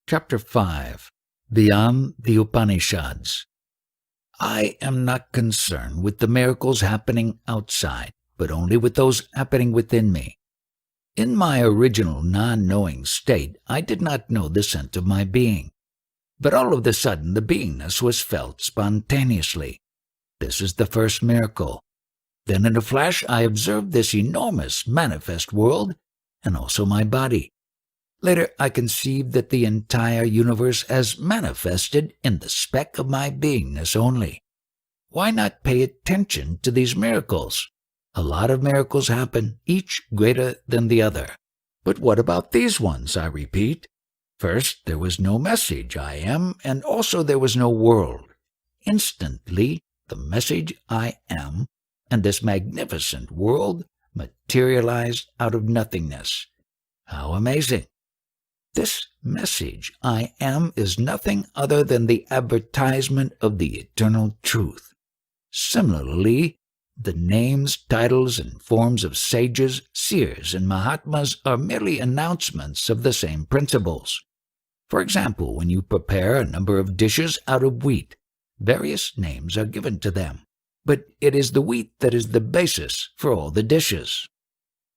Chapter 5. Beyond the Upanishads. I am not concerned with the miracles happening outside, but only with those happening within me. In my original non-knowing state, I did not know the sense of my being. But all of a sudden, the beingness was felt spontaneously. This is the first miracle. Then in a flash, I observed this enormous manifest world and also my body. Later, I conceived that the entire universe has manifested in the speck of my beingness only. Why not pay attention to these miracles? A lot of miracles happen, each greater than the other. But what about these ones, I repeat? First, there was no message, I am, and also there was no world. Instantly, the message, I am, and this magnificent world materialized out of nothingness. How amazing! This message, I am, is nothing other than the advertisement of the eternal truth. Similarly, the names, titles, and forms of sages, seers, and mahatmas are merely announcements of the same principles. For example, when you prepare a number of dishes out of wheat, various names are given to them, but it is the wheat that is the basis for all the dishes.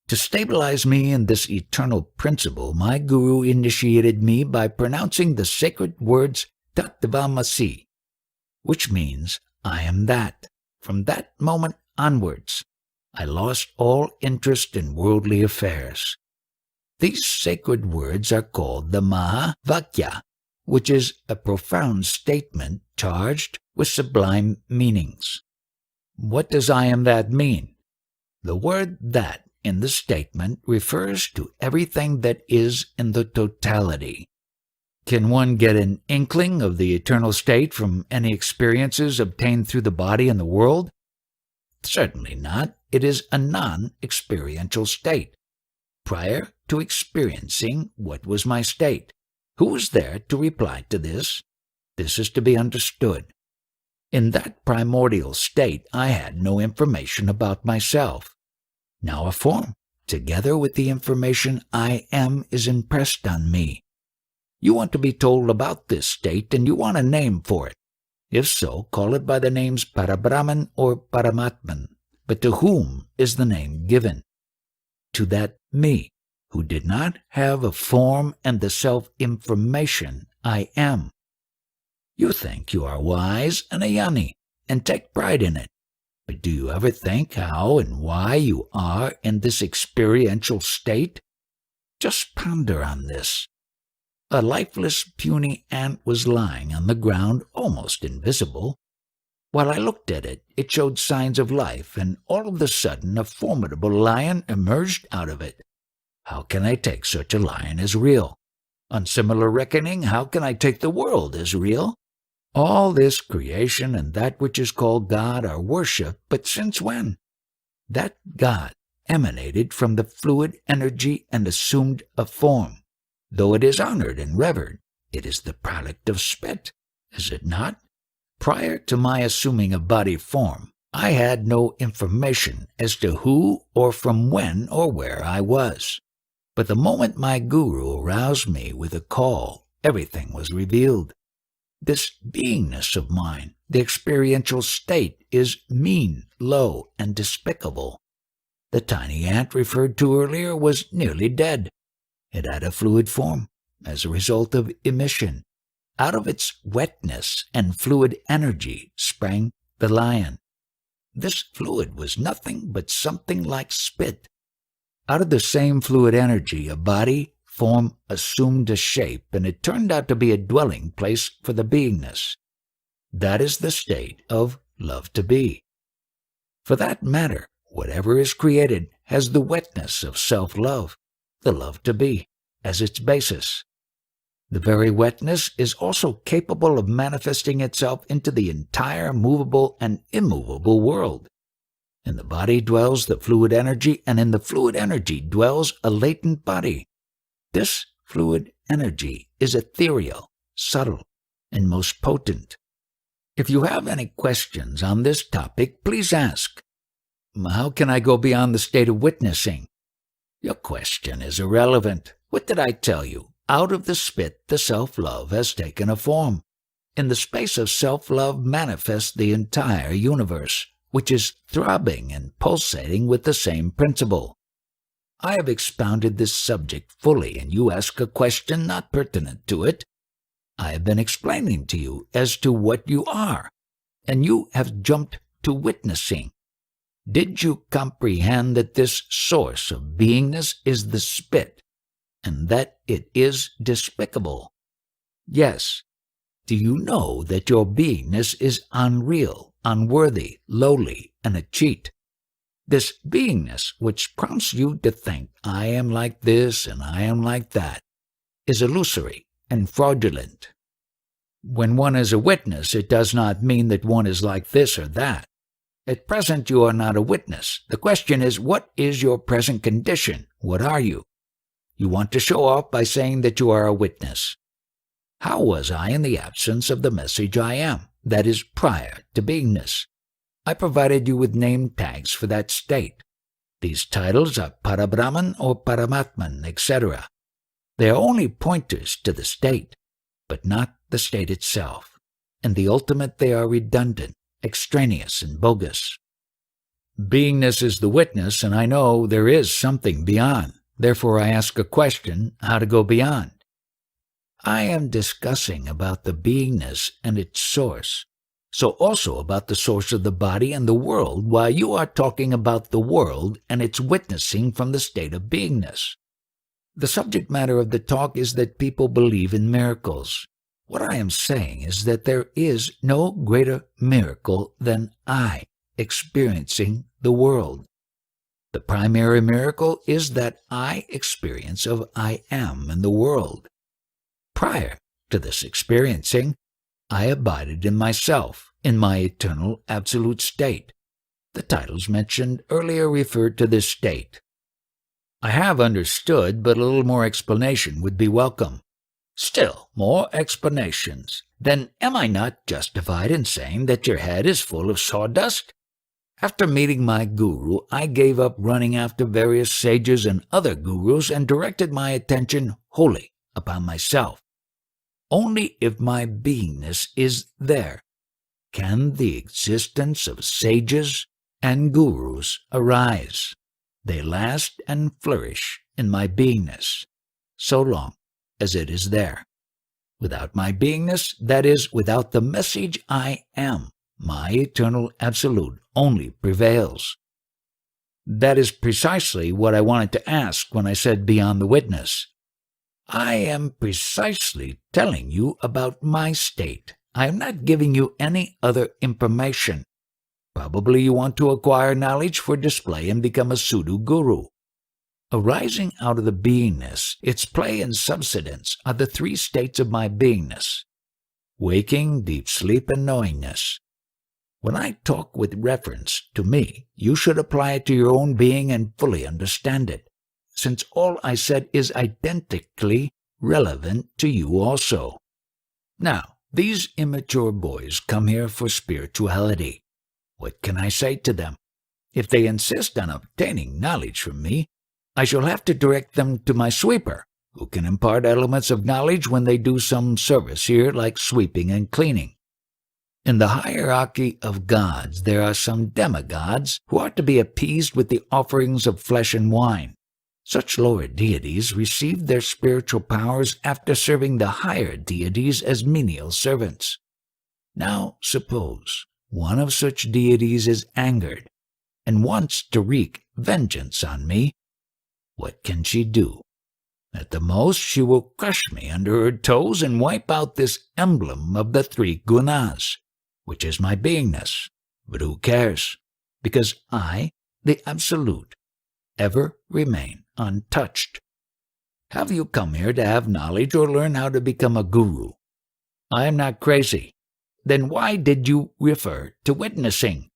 To stabilize me in this eternal principle, my guru initiated me by pronouncing the sacred words Tattvamasi, which means, I am that. From that moment onwards, I lost all interest in worldly affairs. These sacred words are called the Mahavakya, which is a profound statement charged with sublime meanings. What does I am that mean? The word that in the statement refers to everything that is in the totality. Can one get an inkling of the eternal state from any experiences obtained through the body and the world? Certainly not. It is a non-experiential state. Prior to experiencing what was my state, who was there to reply to this? This is to be understood. In that primordial state, I had no information about myself. Now a form, together with the information I am, is impressed on me. You want to be told about this state and you want a name for it. If so, call it by the names Parabrahman or Paramatman. But to whom is the name given? To that me, who did not have a form and the self-information I am. You think you are wise and a yoni, and take pride in it. But do you ever think how and why you are in this experiential state? Just ponder on this. A lifeless, puny ant was lying on the ground, almost invisible. While I looked at it, it showed signs of life, and all of a sudden a formidable lion emerged out of it. How can I take such a lion as real? On similar reckoning, how can I take the world as real? All this creation and that which is called God are worshipped, but since when? That God emanated from the fluid energy and assumed a form. Though it is honored and revered, it is the product of spit, is it not? Prior to my assuming a body form, I had no information as to who or from when or where I was. But the moment my guru aroused me with a call, everything was revealed. This beingness of mine, the experiential state, is mean, low, and despicable. The tiny ant referred to earlier was nearly dead. It had a fluid form as a result of emission. Out of its wetness and fluid energy sprang the lion. This fluid was nothing but something like spit. Out of the same fluid energy, a body, form assumed a shape, and it turned out to be a dwelling place for the beingness. That is the state of love to be. For that matter, whatever is created has the wetness of self-love, the love to be, as its basis. The very wetness is also capable of manifesting itself into the entire movable and immovable world. In the body dwells the fluid energy, and in the fluid energy dwells a latent body. This fluid energy is ethereal, subtle, and most potent. If you have any questions on this topic, please ask. How can I go beyond the state of witnessing? Your question is irrelevant. What did I tell you? Out of the spit, the self-love has taken a form. In the space of self-love manifests the entire universe, which is throbbing and pulsating with the same principle. I have expounded this subject fully, and you ask a question not pertinent to it. I have been explaining to you as to what you are, and you have jumped to witnessing. Did you comprehend that this source of beingness is the spit, and that it is despicable? Yes. Do you know that your beingness is unreal, unworthy, lowly, and a cheat? This beingness, which prompts you to think, I am like this and I am like that, is illusory and fraudulent. When one is a witness, it does not mean that one is like this or that. At present you are not a witness. The question is, what is your present condition? What are you? You want to show off by saying that you are a witness. How was I in the absence of the message I am, that is prior to beingness? I provided you with name tags for that state. These titles are Parabrahman or Paramatman, etc. They are only pointers to the state, but not the state itself. In the ultimate they are redundant, extraneous, and bogus. Beingness is the witness, and I know there is something beyond. Therefore I ask a question, how to go beyond. I am discussing about the beingness and its source, so also about the source of the body and the world, while you are talking about the world and its witnessing from the state of beingness. The subject matter of the talk is that people believe in miracles. What I am saying is that there is no greater miracle than I experiencing the world. The primary miracle is that I experience of I am in the world. Prior to this experiencing, I abided in myself, in my eternal absolute state. The titles mentioned earlier referred to this state. I have understood, but a little more explanation would be welcome. Still more explanations. Then am I not justified in saying that your head is full of sawdust? After meeting my guru, I gave up running after various sages and other gurus and directed my attention wholly upon myself. Only if my beingness is there can the existence of sages and gurus arise. They last and flourish in my beingness, so long as it is there. Without my beingness, that is, without the message I am, my eternal absolute only prevails. That is precisely what I wanted to ask when I said beyond the witness. I am precisely telling you about my state. I am not giving you any other information. Probably you want to acquire knowledge for display and become a pseudo guru. Arising out of the beingness, its play and subsidence are the three states of my beingness: waking, deep sleep, and knowingness. When I talk with reference to me, you should apply it to your own being and fully understand it, since all I said is identically relevant to you also. Now, these immature boys come here for spirituality. What can I say to them? If they insist on obtaining knowledge from me, I shall have to direct them to my sweeper, who can impart elements of knowledge when they do some service here, like sweeping and cleaning. In the hierarchy of gods, there are some demigods who are to be appeased with the offerings of flesh and wine. Such lower deities receive their spiritual powers after serving the higher deities as menial servants. Now suppose one of such deities is angered and wants to wreak vengeance on me. What can she do? At the most, she will crush me under her toes and wipe out this emblem of the three gunas, which is my beingness. But who cares? Because I, the Absolute, ever remain untouched. Have you come here to have knowledge or learn how to become a guru? I am not crazy. Then why did you refer to witnessing?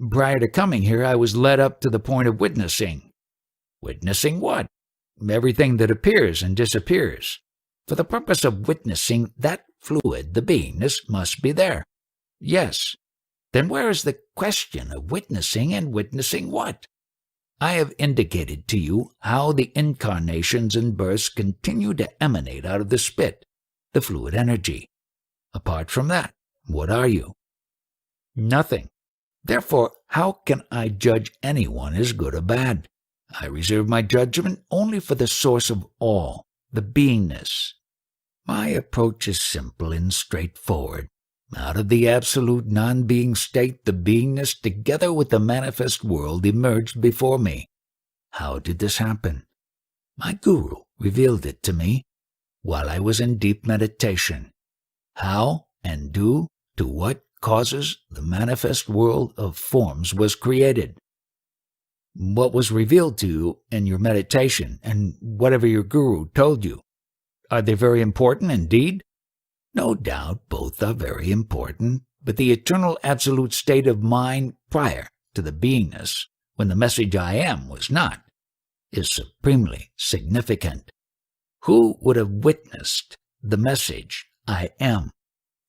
Prior to coming here, I was led up to the point of witnessing. Witnessing what? Everything that appears and disappears. For the purpose of witnessing that fluid, the beingness must be there. Yes. Then where is the question of witnessing and witnessing what? I have indicated to you how the incarnations and births continue to emanate out of the spit, the fluid energy. Apart from that, what are you? Nothing. Therefore, how can I judge anyone as good or bad? I reserve my judgment only for the source of all, the beingness. My approach is simple and straightforward. Out of the absolute non-being state, the beingness together with the manifest world emerged before me. How did this happen? My guru revealed it to me while I was in deep meditation. How and due to what causes the manifest world of forms was created. What was revealed to you in your meditation and whatever your guru told you, are they very important indeed? No doubt both are very important, but the eternal absolute state of mind prior to the beingness, when the message I am was not, is supremely significant. Who would have witnessed the message I am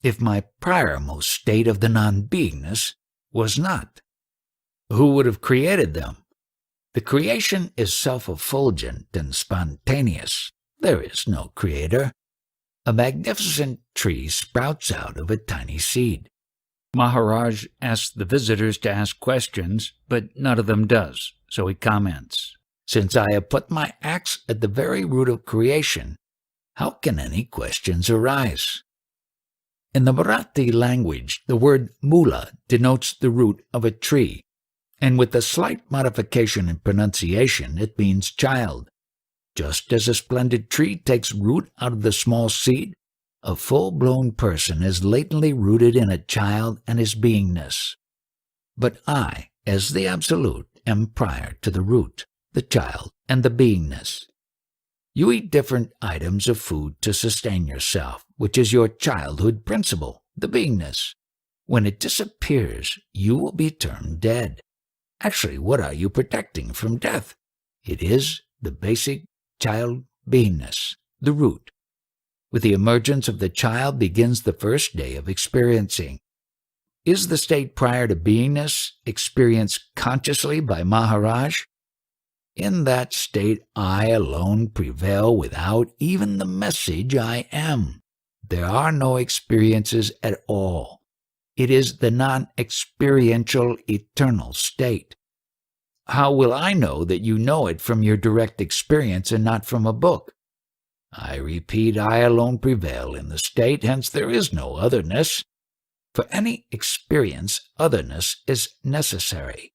if my priormost state of the non-beingness was not? Who would have created them? The creation is self-effulgent and spontaneous. There is no creator. A magnificent tree sprouts out of a tiny seed. Maharaj asks the visitors to ask questions, but none of them does, so he comments, "Since I have put my axe at the very root of creation, how can any questions arise?" In the Marathi language, the word mula denotes the root of a tree, and with a slight modification in pronunciation, it means child. Just as a splendid tree takes root out of the small seed, a full-blown person is latently rooted in a child and his beingness. But I, as the Absolute, am prior to the root, the child, and the beingness. You eat different items of food to sustain yourself, which is your childhood principle, the beingness. When it disappears, you will be termed dead. Actually, what are you protecting from death? It is the basic child beingness, the root. With the emergence of the child begins the first day of experiencing. Is the state prior to beingness experienced consciously by Maharaj? In that state, I alone prevail without even the message I am. There are no experiences at all. It is the non-experiential eternal state. How will I know that you know it from your direct experience and not from a book? I repeat, I alone prevail in the state, hence there is no otherness. For any experience, otherness is necessary.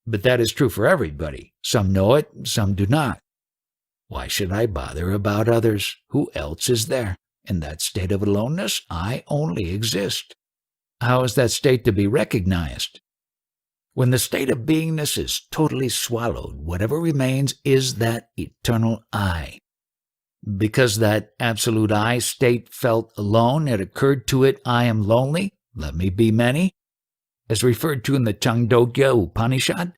But that is true for everybody. Some know it, some do not. Why should I bother about others? Who else is there? In that state of aloneness, I only exist. How is that state to be recognized? When the state of beingness is totally swallowed, whatever remains is that eternal I. Because that absolute I state felt alone, it occurred to it, I am lonely, let me be many, as referred to in the Chandogya Upanishad.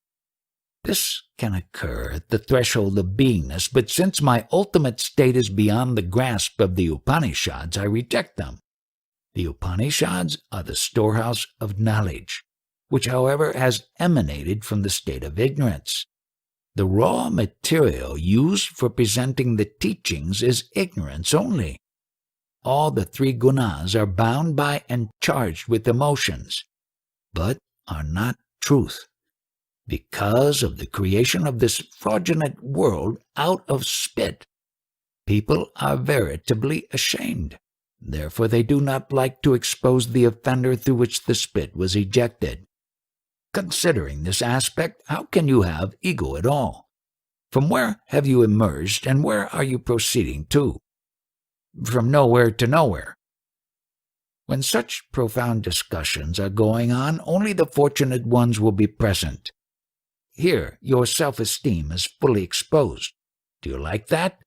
This can occur at the threshold of beingness, but since my ultimate state is beyond the grasp of the Upanishads, I reject them. The Upanishads are the storehouse of knowledge, which, however, has emanated from the state of ignorance. The raw material used for presenting the teachings is ignorance only. All the three gunas are bound by and charged with emotions, but are not truth. Because of the creation of this fraudulent world out of spit, people are veritably ashamed. Therefore they do not like to expose the offender through which the spit was ejected. Considering this aspect, how can you have ego at all? From where have you emerged and where are you proceeding to? From nowhere to nowhere. When such profound discussions are going on, only the fortunate ones will be present. Here, your self-esteem is fully exposed. Do you like that?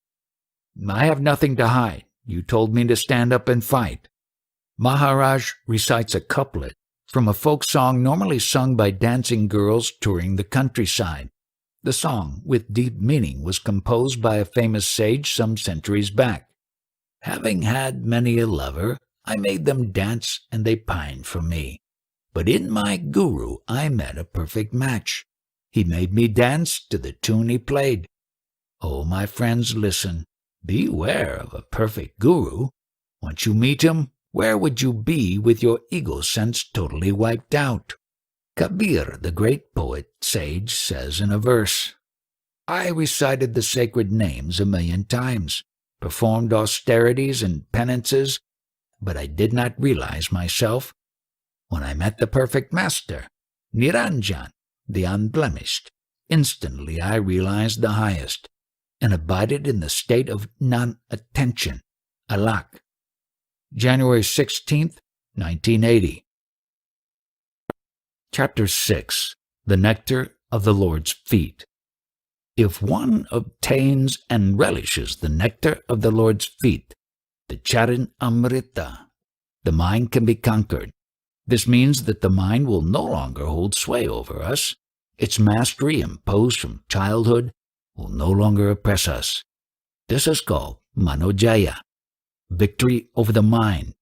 I have nothing to hide. You told me to stand up and fight. Maharaj recites a couplet from a folk song normally sung by dancing girls touring the countryside. The song, with deep meaning, was composed by a famous sage some centuries back. Having had many a lover, I made them dance and they pined for me. But in my guru I met a perfect match. He made me dance to the tune he played. Oh, my friends, listen. Beware of a perfect guru. Once you meet him, where would you be with your ego sense totally wiped out? Kabir, the great poet sage, says in a verse, I recited the sacred names 1,000,000 times, performed austerities and penances, but I did not realize myself. When I met the perfect master, Niranjan, the unblemished, instantly I realized the highest, and abided in the state of non-attention, alak. January 16th, 1980. Chapter 6. The Nectar of the Lord's Feet. If one obtains and relishes the nectar of the Lord's feet, the charan amrita, the mind can be conquered. This means that the mind will no longer hold sway over us. Its mastery, imposed from childhood, will no longer oppress us. This is called manojaya, victory over the mind.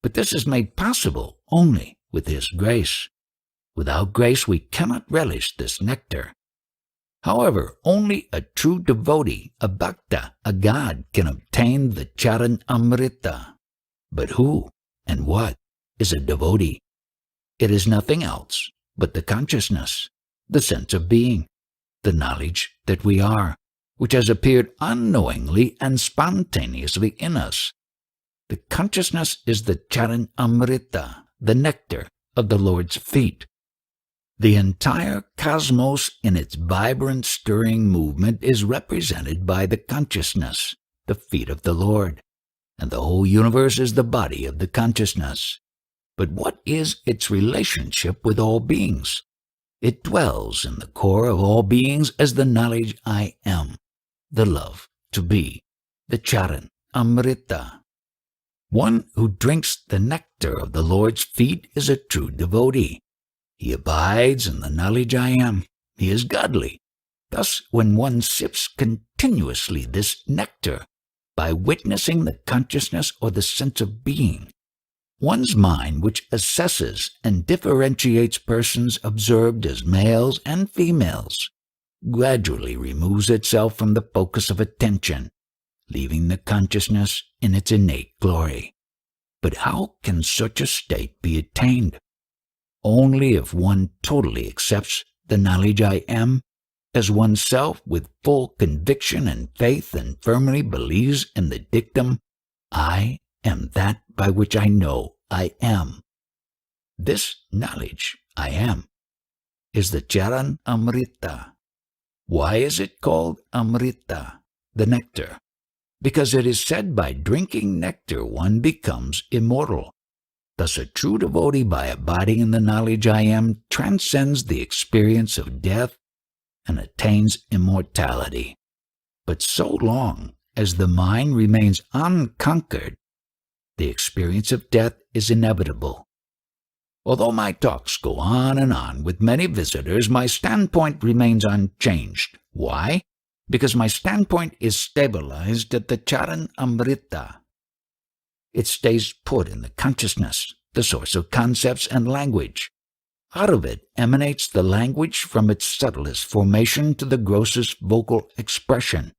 But this is made possible only with His grace. Without grace, we cannot relish this nectar. However, only a true devotee, a bhakta, a god, can obtain the charan amrita. But who and what is a devotee? It is nothing else but the consciousness, the sense of being, the knowledge that we are, which has appeared unknowingly and spontaneously in us. The consciousness is the charan amrita, the nectar of the Lord's feet. The entire cosmos in its vibrant, stirring movement is represented by the consciousness, the feet of the Lord, and the whole universe is the body of the consciousness. But what is its relationship with all beings? It dwells in the core of all beings as the knowledge I am, the love to be, the charan amrita. One who drinks the nectar of the Lord's feet is a true devotee. He abides in the knowledge I am. He is godly. Thus, when one sips continuously this nectar, by witnessing the consciousness or the sense of being, one's mind, which assesses and differentiates persons observed as males and females, gradually removes itself from the focus of attention, leaving the consciousness in its innate glory. But how can such a state be attained? Only if one totally accepts the knowledge I am as oneself with full conviction and faith and firmly believes in the dictum, I am that by which I know I am. This knowledge I am is the charan amrita. Why is it called amrita, the nectar? Because it is said by drinking nectar one becomes immortal. Thus a true devotee, by abiding in the knowledge I am, transcends the experience of death and attains immortality. But so long as the mind remains unconquered, the experience of death is inevitable. Although my talks go on and on with many visitors, my standpoint remains unchanged. Why? Because my standpoint is stabilized at the charan amrita. It stays put in the consciousness, the source of concepts and language. Out of it emanates the language from its subtlest formation to the grossest vocal expression,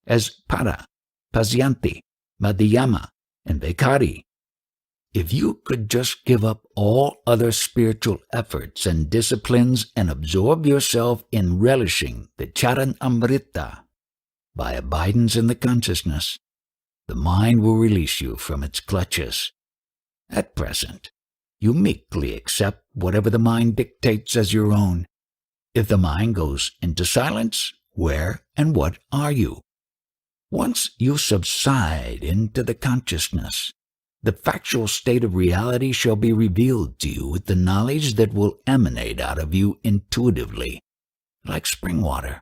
as para, pasyanti, madhyama, and vaikari. If you could just give up all other spiritual efforts and disciplines and absorb yourself in relishing the charan amrita, by abidance in the consciousness, the mind will release you from its clutches. At present, you meekly accept whatever the mind dictates as your own. If the mind goes into silence, where and what are you? Once you subside into the consciousness, the factual state of reality shall be revealed to you with the knowledge that will emanate out of you intuitively, like spring water.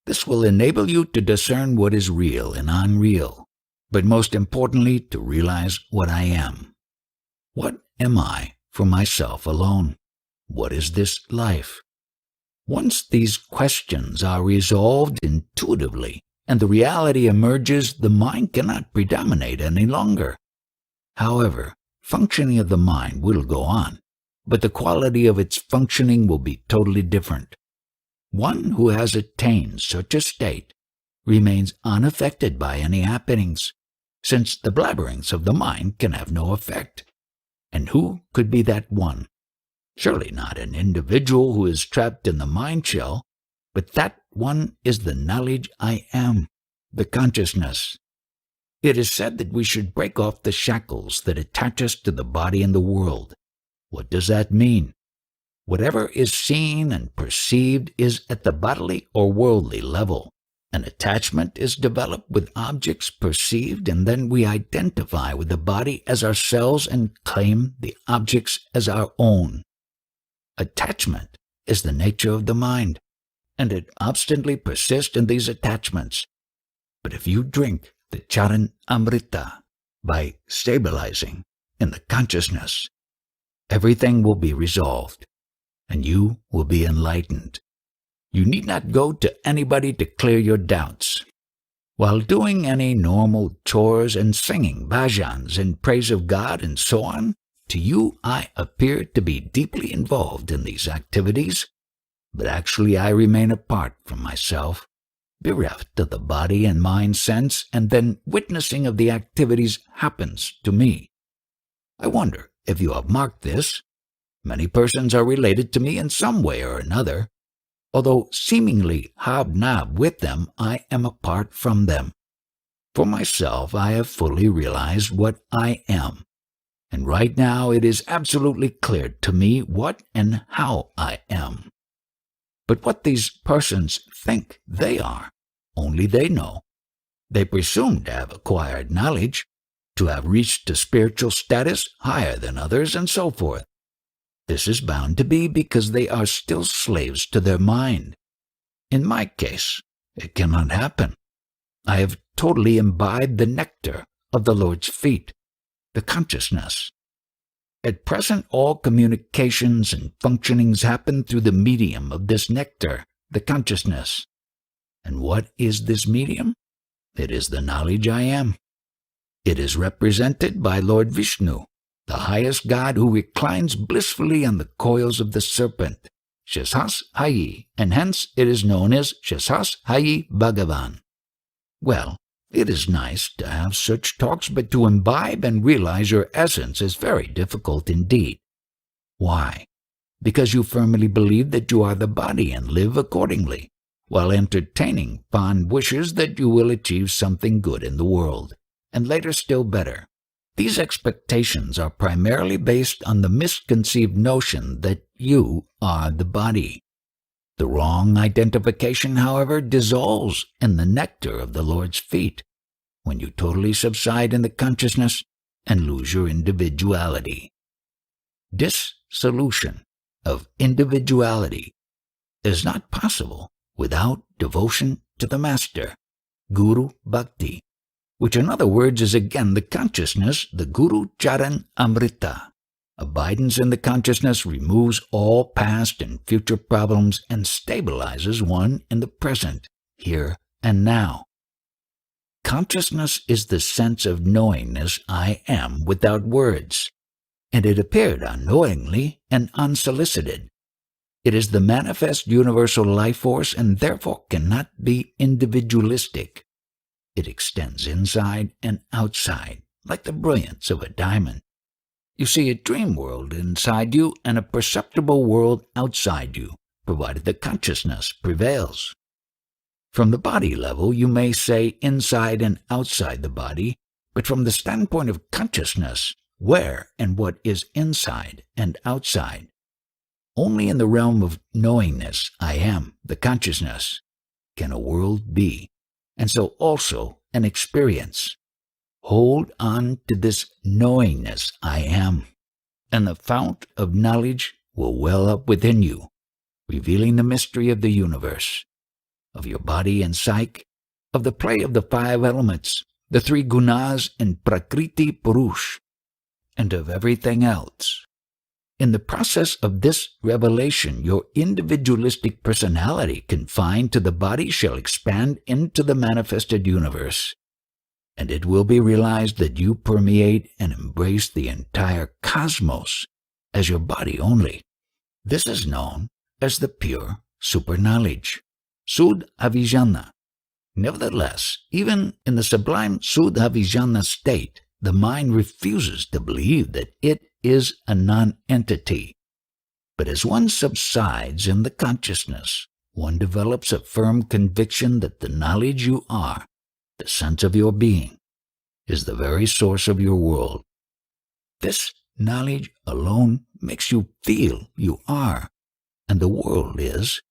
This will enable you to discern what is real and unreal, but most importantly, to realize what I am. What am I for myself alone? What is this life? Once these questions are resolved intuitively and the reality emerges, the mind cannot predominate any longer. However, functioning of the mind will go on, but the quality of its functioning will be totally different. One who has attained such a state remains unaffected by any happenings, since the blabberings of the mind can have no effect. And who could be that one? Surely not an individual who is trapped in the mind shell, but that one is the knowledge I am, the consciousness. It is said that we should break off the shackles that attach us to the body and the world. What does that mean? Whatever is seen and perceived is at the bodily or worldly level. An attachment is developed with objects perceived, and then we identify with the body as ourselves and claim the objects as our own. Attachment is the nature of the mind, and it obstinately persists in these attachments. But if you drink the charan amrita by stabilizing in the consciousness, everything will be resolved, and you will be enlightened. You need not go to anybody to clear your doubts. While doing any normal chores and singing bhajans in praise of God and so on, to you I appear to be deeply involved in these activities, but actually I remain apart from myself, bereft of the body and mind sense, and then witnessing of the activities happens to me. I wonder if you have marked this. Many persons are related to me in some way or another. Although seemingly hobnob with them, I am apart from them. For myself, I have fully realized what I am, and right now it is absolutely clear to me what and how I am. But what these persons think they are, only they know. They presume to have acquired knowledge, to have reached a spiritual status higher than others, and so forth. This is bound to be because they are still slaves to their mind. In my case, it cannot happen. I have totally imbibed the nectar of the Lord's feet, the consciousness. At present, all communications and functionings happen through the medium of this nectar, the consciousness. And what is this medium? It is the knowledge I am. It is represented by Lord Vishnu, the highest God who reclines blissfully on the coils of the serpent, Shashas Hayi, and hence it is known as Shashas Hayi Bhagavan. Well, it is nice to have such talks, but to imbibe and realize your essence is very difficult indeed. Why? Because you firmly believe that you are the body and live accordingly, while entertaining fond wishes that you will achieve something good in the world, and later still better. These expectations are primarily based on the misconceived notion that you are the body. The wrong identification, however, dissolves in the nectar of the Lord's feet when you totally subside in the consciousness and lose your individuality. Dissolution of individuality is not possible without devotion to the Master, Guru Bhakti, which in other words is again the consciousness, the Guru Charan Amrita. Abidance in the consciousness removes all past and future problems and stabilizes one in the present, here and now. Consciousness is the sense of knowingness I am without words, and it appeared unknowingly and unsolicited. It is the manifest universal life force and therefore cannot be individualistic. It extends inside and outside, like the brilliance of a diamond. You see a dream world inside you and a perceptible world outside you, provided the consciousness prevails. From the body level, you may say inside and outside the body, but from the standpoint of consciousness, where and what is inside and outside? Only in the realm of knowingness, I am, the consciousness, can a world be, and so also an experience. Hold on to this knowingness I am, and the fount of knowledge will well up within you, revealing the mystery of the universe, of your body and psyche, of the play of the 5 elements, the 3 gunas and prakriti purush, and of everything else. In the process of this revelation, your individualistic personality confined to the body shall expand into the manifested universe, and it will be realized that you permeate and embrace the entire cosmos as your body only. This is known as the pure super-knowledge, Suddhavijnana. Nevertheless, even in the sublime Suddhavijnana state, the mind refuses to believe that it is a non-entity. But as one subsides in the consciousness, one develops a firm conviction that the knowledge you are, the sense of your being, is the very source of your world. This knowledge alone makes you feel you are, and the world is.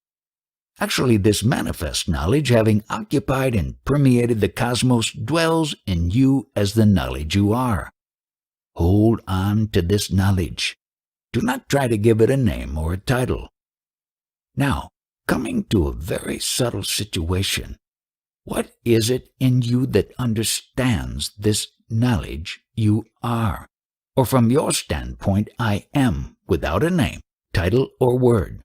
Actually, this manifest knowledge, having occupied and permeated the cosmos, dwells in you as the knowledge you are. Hold on to this knowledge. Do not try to give it a name or a title. Now, coming to a very subtle situation, what is it in you that understands this knowledge you are? Or from your standpoint, I am, without a name, title, or word.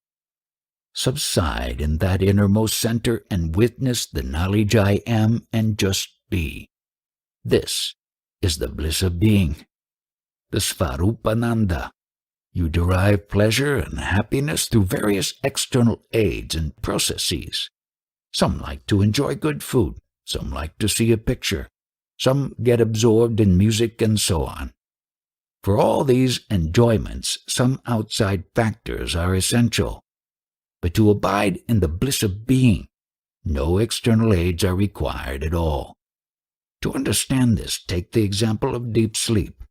Subside in that innermost center and witness the knowledge I am and just be. This is the bliss of being, the Svarupananda. You derive pleasure and happiness through various external aids and processes. Some like to enjoy good food, some like to see a picture, some get absorbed in music, and so on. For all these enjoyments, some outside factors are essential. But to abide in the bliss of being, no external aids are required at all. To understand this, take the example of deep sleep.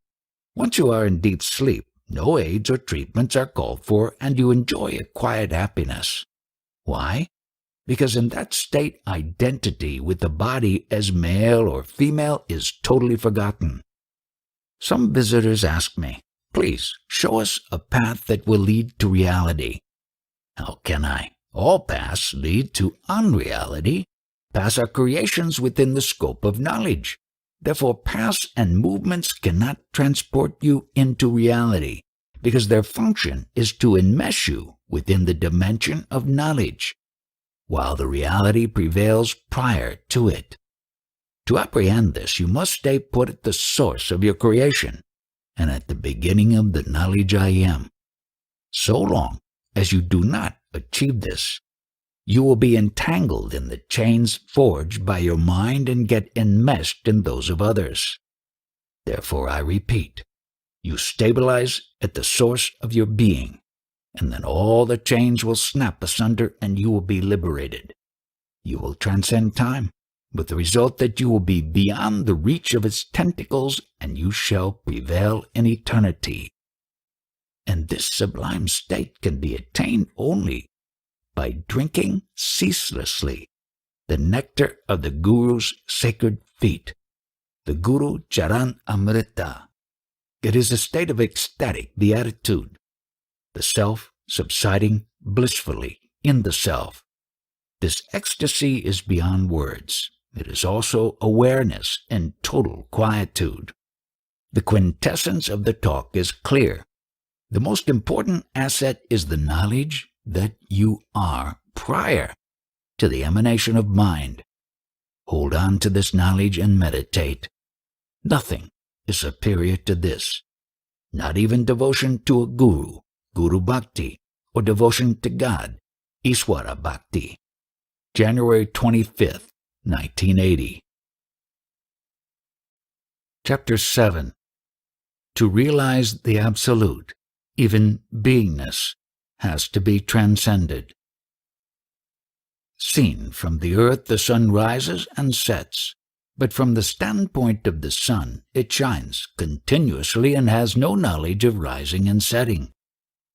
Once you are in deep sleep, no aids or treatments are called for, and you enjoy a quiet happiness. Why? Because in that state, identity with the body as male or female is totally forgotten. Some visitors ask me, please show us a path that will lead to reality. How can I? All paths lead to unreality. Paths are creations within the scope of knowledge. Therefore, paths and movements cannot transport you into reality, because their function is to enmesh you within the dimension of knowledge, while the reality prevails prior to it. To apprehend this, you must stay put at the source of your creation, and at the beginning of the knowledge I am. So long as you do not achieve this, you will be entangled in the chains forged by your mind and get enmeshed in those of others. Therefore, I repeat, you stabilize at the source of your being, and then all the chains will snap asunder and you will be liberated. You will transcend time, with the result that you will be beyond the reach of its tentacles, and you shall prevail in eternity. And this sublime state can be attained only by drinking ceaselessly the nectar of the Guru's sacred feet, the Guru Charan Amrita. It is a state of ecstatic beatitude, the self subsiding blissfully in the self. This ecstasy is beyond words. It is also awareness and total quietude. The quintessence of the talk is clear. The most important asset is the knowledge that you are prior to the emanation of mind. Hold on to this knowledge and meditate. Nothing is superior to this. Not even devotion to a guru, Guru Bhakti, or devotion to God, Iswara Bhakti. January 25th, 1980. Chapter 7. To realize the Absolute, even beingness, has to be transcended. Seen from the earth, the sun rises and sets, but from the standpoint of the sun, it shines continuously and has no knowledge of rising and setting,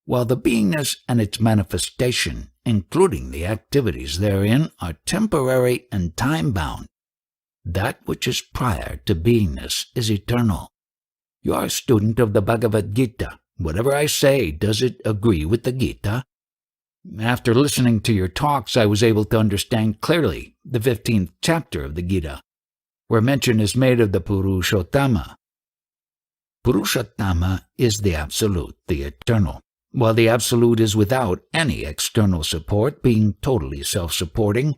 while the beingness and its manifestation, including the activities therein, are temporary and time-bound. That which is prior to beingness is eternal. You are a student of the Bhagavad Gita. Whatever I say, does it agree with the Gita? After listening to your talks, I was able to understand clearly the 15th chapter of the Gita, where mention is made of the Purushottama. Purushottama is the Absolute, the Eternal. While the Absolute is without any external support, being totally self-supporting,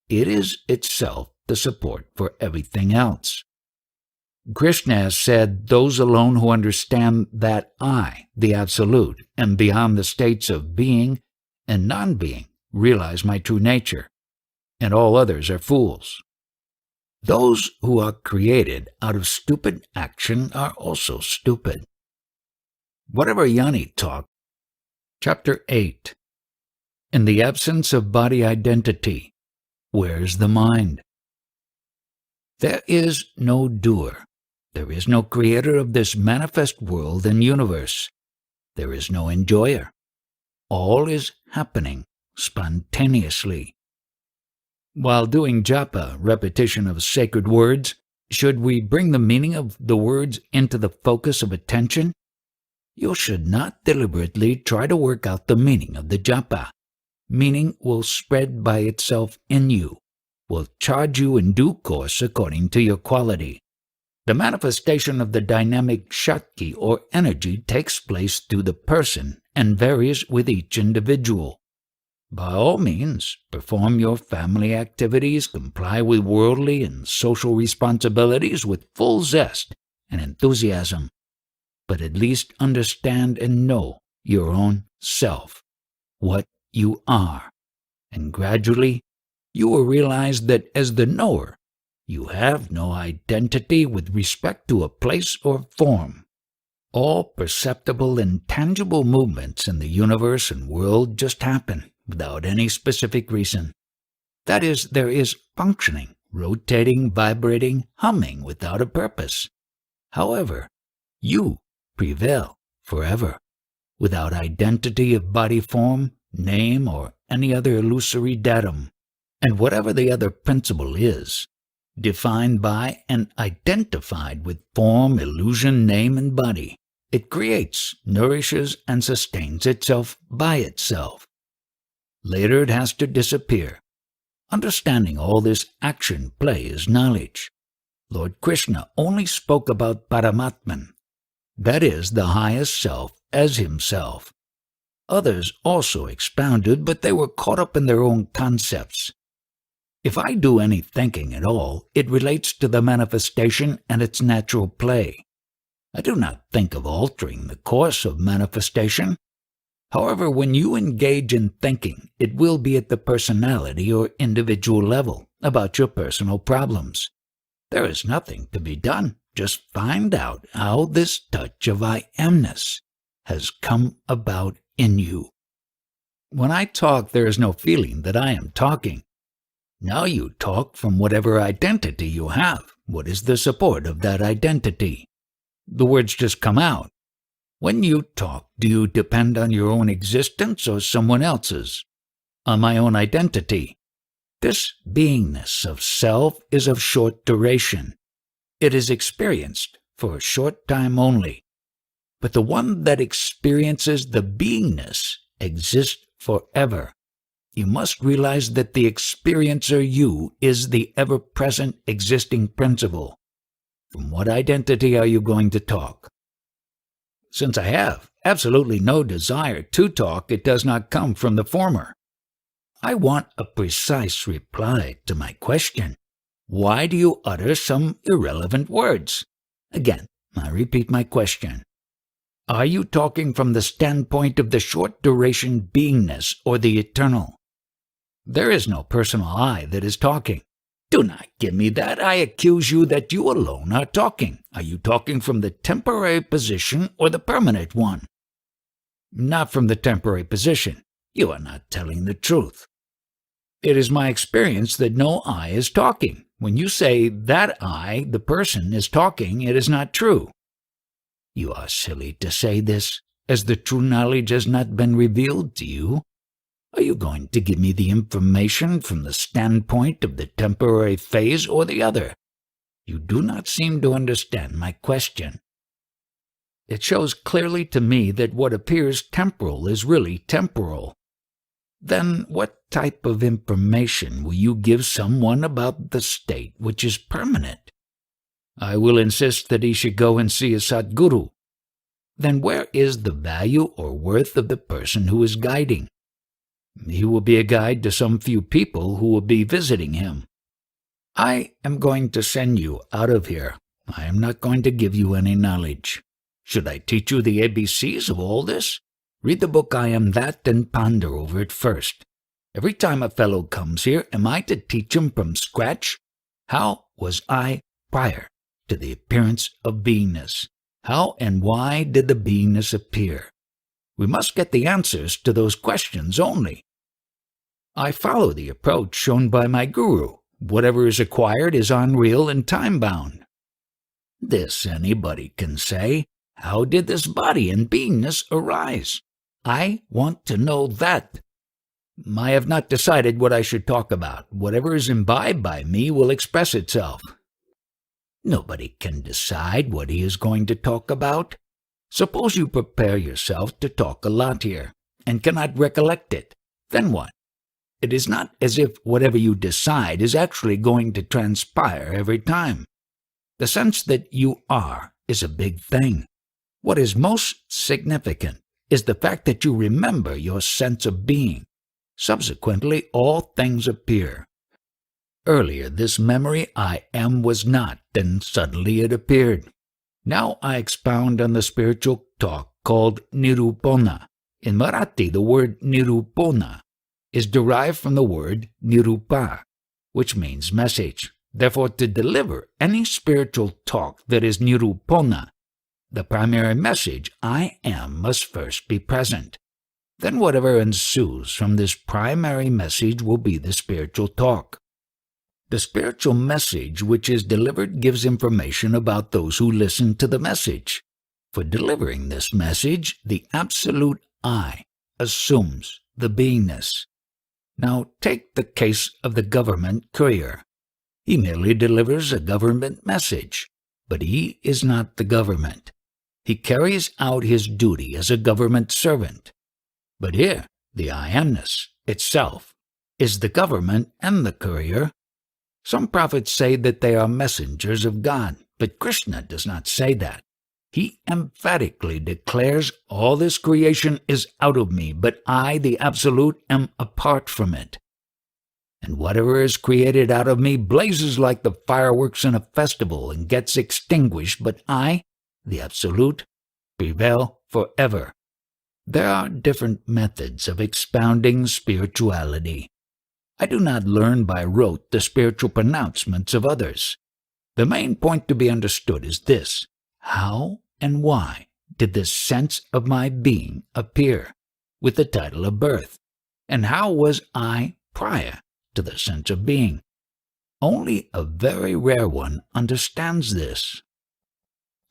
it is itself the support for everything else. Krishna has said, those alone who understand that I, the Absolute, am beyond the states of being and non-being, realize my true nature, and all others are fools. Those who are created out of stupid action are also stupid. Whatever Yanni taught. Chapter 8. In the absence of body identity, where is the mind? There is no doer. There is no creator of this manifest world and universe. There is no enjoyer. All is happening spontaneously. While doing japa, repetition of sacred words, should we bring the meaning of the words into the focus of attention? You should not deliberately try to work out the meaning of the japa. Meaning will spread by itself in you, will charge you in due course according to your quality. The manifestation of the dynamic Shakti or energy takes place through the person and varies with each individual. By all means, perform your family activities, comply with worldly and social responsibilities with full zest and enthusiasm, but at least understand and know your own self, what you are, and gradually you will realize that as the knower, you have no identity with respect to a place or form. All perceptible and tangible movements in the universe and world just happen without any specific reason. That is, there is functioning, rotating, vibrating, humming without a purpose. However, you prevail forever, without identity of body form, name, or any other illusory datum. And whatever the other principle is, defined by and identified with form, illusion, name, and body, it creates, nourishes, and sustains itself by itself. Later it has to disappear. Understanding all this action play is knowledge. Lord Krishna only spoke about Paramatman, that is, the highest self, as himself. Others also expounded, but they were caught up in their own concepts. If I do any thinking at all, it relates to the manifestation and its natural play. I do not think of altering the course of manifestation. However, when you engage in thinking, it will be at the personality or individual level about your personal problems. There is nothing to be done. Just find out how this touch of I amness has come about in you. When I talk, there is no feeling that I am talking. Now you talk from whatever identity you have. What is the support of that identity? The words just come out. When you talk, do you depend on your own existence or someone else's? On my own identity. This beingness of self is of short duration. It is experienced for a short time only. But the one that experiences the beingness exists forever. You must realize that the experiencer you is the ever-present existing principle. From what identity are you going to talk? Since I have absolutely no desire to talk, it does not come from the former. I want a precise reply to my question. Why do you utter some irrelevant words? Again, I repeat my question. Are you talking from the standpoint of the short-duration beingness or the eternal? There is no personal I that is talking. Do not give me that. I accuse you that you alone are talking. Are you talking from the temporary position or the permanent one? Not from the temporary position. You are not telling the truth. It is my experience that no I is talking. When you say that I, the person, is talking, it is not true. You are silly to say this, as the true knowledge has not been revealed to you. Are you going to give me the information from the standpoint of the temporary phase or the other? You do not seem to understand my question. It shows clearly to me that what appears temporal is really temporal. Then what type of information will you give someone about the state which is permanent? I will insist that he should go and see a Sadguru. Then where is the value or worth of the person who is guiding? He will be a guide to some few people who will be visiting him. I am going to send you out of here. I am not going to give you any knowledge. Should I teach you the ABCs of all this? Read the book I Am That and ponder over it first. Every time a fellow comes here, am I to teach him from scratch? How was I prior to the appearance of beingness? How and why did the beingness appear? We must get the answers to those questions only. I follow the approach shown by my guru. Whatever is acquired is unreal and time-bound. This anybody can say. How did this body and beingness arise? I want to know that. I have not decided what I should talk about. Whatever is imbibed by me will express itself. Nobody can decide what he is going to talk about. Suppose you prepare yourself to talk a lot here, and cannot recollect it. Then what? It is not as if whatever you decide is actually going to transpire every time. The sense that you are is a big thing. What is most significant is the fact that you remember your sense of being. Subsequently, all things appear. Earlier, this memory I am was not, then suddenly it appeared. Now I expound on the spiritual talk called nirupana. In Marathi, the word nirupana is derived from the word nirupa, which means message. Therefore, to deliver any spiritual talk that is nirupana, the primary message, I am, must first be present. Then whatever ensues from this primary message will be the spiritual talk. The spiritual message which is delivered gives information about those who listen to the message. For delivering this message, the absolute I assumes the beingness. Now take the case of the government courier. He merely delivers a government message, but he is not the government. He carries out his duty as a government servant. But here, the I amness itself is the government and the courier. Some prophets say that they are messengers of God, but Krishna does not say that. He emphatically declares, all this creation is out of me, but I, the Absolute, am apart from it. And whatever is created out of me blazes like the fireworks in a festival and gets extinguished, but I, the Absolute, prevail forever. There are different methods of expounding spirituality. I do not learn by rote the spiritual pronouncements of others. The main point to be understood is this: how and why did this sense of my being appear, with the title of birth? And how was I prior to the sense of being? Only a very rare one understands this.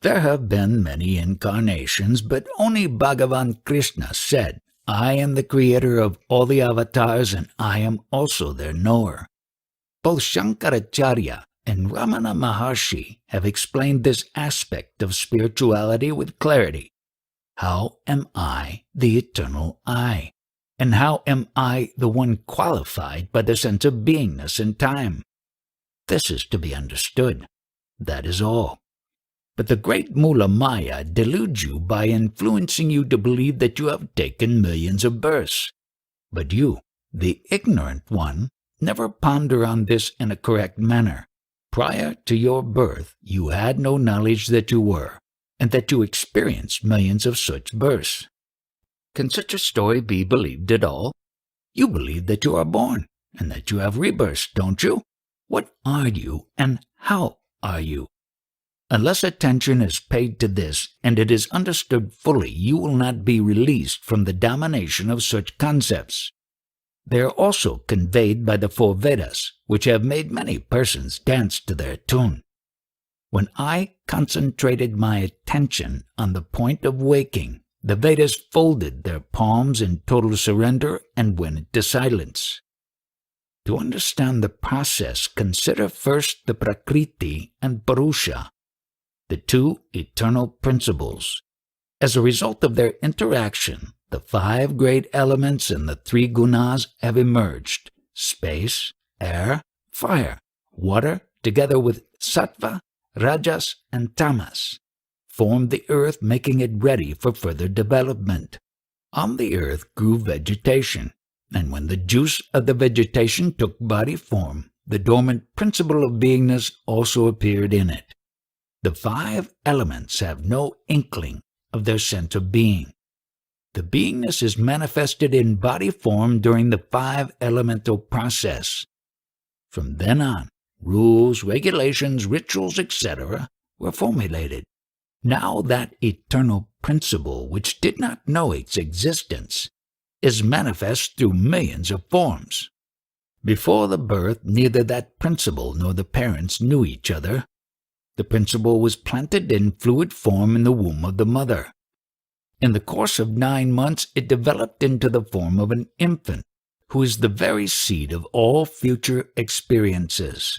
There have been many incarnations, but only Bhagavan Krishna said, I am the creator of all the avatars and I am also their knower. Both Shankaracharya and Ramana Maharshi have explained this aspect of spirituality with clarity. How am I the eternal I? And how am I the one qualified by the sense of beingness and time? This is to be understood. That is all. But the great Mula Maya deludes you by influencing you to believe that you have taken millions of births. But you, the ignorant one, never ponder on this in a correct manner. Prior to your birth, you had no knowledge that you were, and that you experienced millions of such births. Can such a story be believed at all? You believe that you are born, and that you have rebirths, don't you? What are you, and how are you? Unless attention is paid to this, and it is understood fully, you will not be released from the domination of such concepts. They are also conveyed by the 4 Vedas, which have made many persons dance to their tune. When I concentrated my attention on the point of waking, the Vedas folded their palms in total surrender and went into silence. To understand the process, consider first the Prakriti and Purusha, the 2 eternal principles. As a result of their interaction, the 5 great elements and the 3 gunas have emerged: space, air, fire, water, together with sattva, rajas, and tamas, formed the earth, making it ready for further development. On the earth grew vegetation, and when the juice of the vegetation took body form, the dormant principle of beingness also appeared in it. The 5 elements have no inkling of their sense of being. The beingness is manifested in body form during the 5 elemental process. From then on, rules, regulations, rituals, etc. were formulated. Now that eternal principle, which did not know its existence, is manifest through millions of forms. Before the birth, neither that principle nor the parents knew each other. The principle was planted in fluid form in the womb of the mother. In the course of 9 months, it developed into the form of an infant, who is the very seed of all future experiences.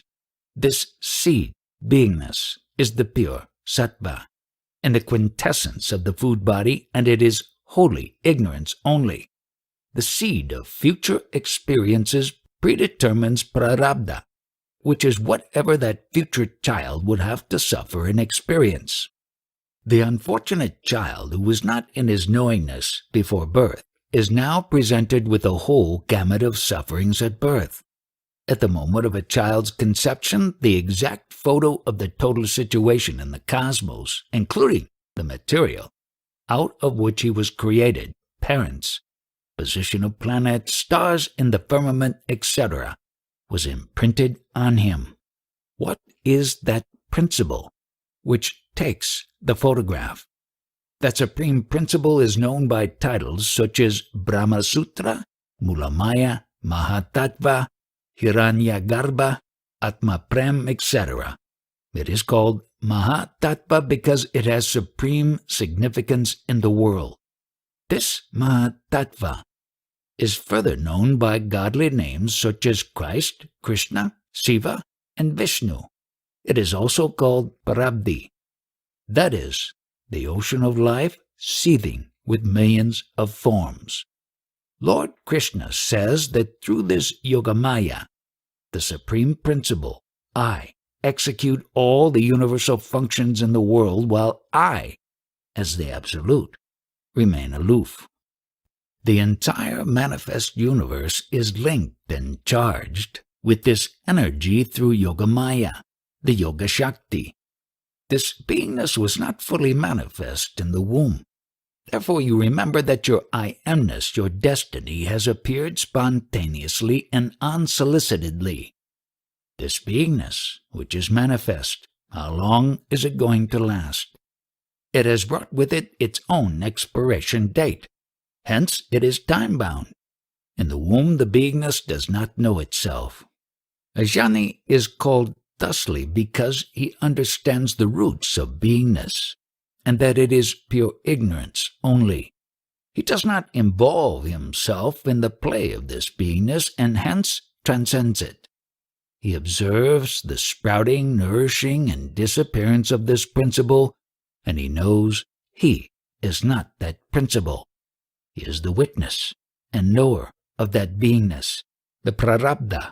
This seed, beingness, is the pure sattva, and the quintessence of the food body, and it is wholly ignorance only. The seed of future experiences predetermines prarabdha, which is whatever that future child would have to suffer and experience. The unfortunate child who was not in his knowingness before birth is now presented with a whole gamut of sufferings at birth. At the moment of a child's conception, the exact photo of the total situation in the cosmos, including the material, out of which he was created, parents, position of planets, stars in the firmament, etc., was imprinted on him. What is that principle which takes the photograph? That supreme principle is known by titles such as Brahma Sutra, Mulamaya, Mahatattva, Hiranyagarbha, Atma Prem, etc. It is called Mahatattva because it has supreme significance in the world. This Mahatattva is further known by godly names such as Christ, Krishna, Shiva, and Vishnu. It is also called Parabdhi. That is, the ocean of life seething with millions of forms. Lord Krishna says that through this Yogamaya, the supreme principle, I execute all the universal functions in the world while I, as the Absolute, remain aloof. The entire manifest universe is linked and charged with this energy through Yogamaya, the Yoga Shakti. This beingness was not fully manifest in the womb. Therefore you remember that your I amness, your destiny, has appeared spontaneously and unsolicitedly. This beingness, which is manifest, how long is it going to last? It has brought with it its own expiration date. Hence it is time-bound. In the womb the beingness does not know itself. A jnani is called thusly because he understands the roots of beingness, and that it is pure ignorance only. He does not involve himself in the play of this beingness, and hence transcends it. He observes the sprouting, nourishing, and disappearance of this principle, and he knows he is not that principle. He is the witness and knower of that beingness, the prarabdha.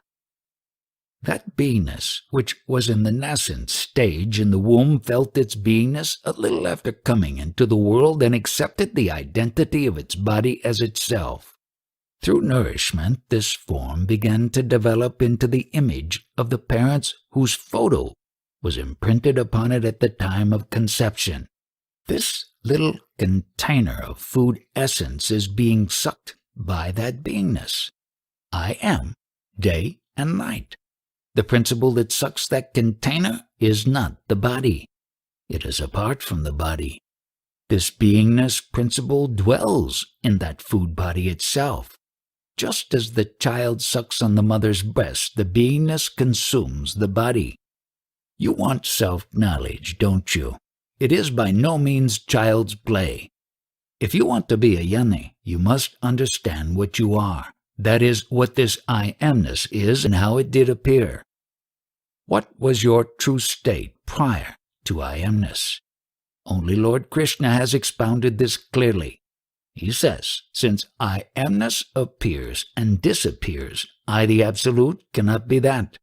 That beingness, which was in the nascent stage in the womb, felt its beingness a little after coming into the world and accepted the identity of its body as itself. Through nourishment, this form began to develop into the image of the parents whose photo was imprinted upon it at the time of conception. This little container of food essence is being sucked by that beingness. I am day and night. The principle that sucks that container is not the body. It is apart from the body. This beingness principle dwells in that food body itself. Just as the child sucks on the mother's breast, the beingness consumes the body. You want self-knowledge, don't you? It is by no means child's play. If you want to be a jnani, you must understand what you are. That is, what this I amness is and how it did appear. What was your true state prior to I amness? Only Lord Krishna has expounded this clearly. He says, since I amness appears and disappears, I the Absolute cannot be that.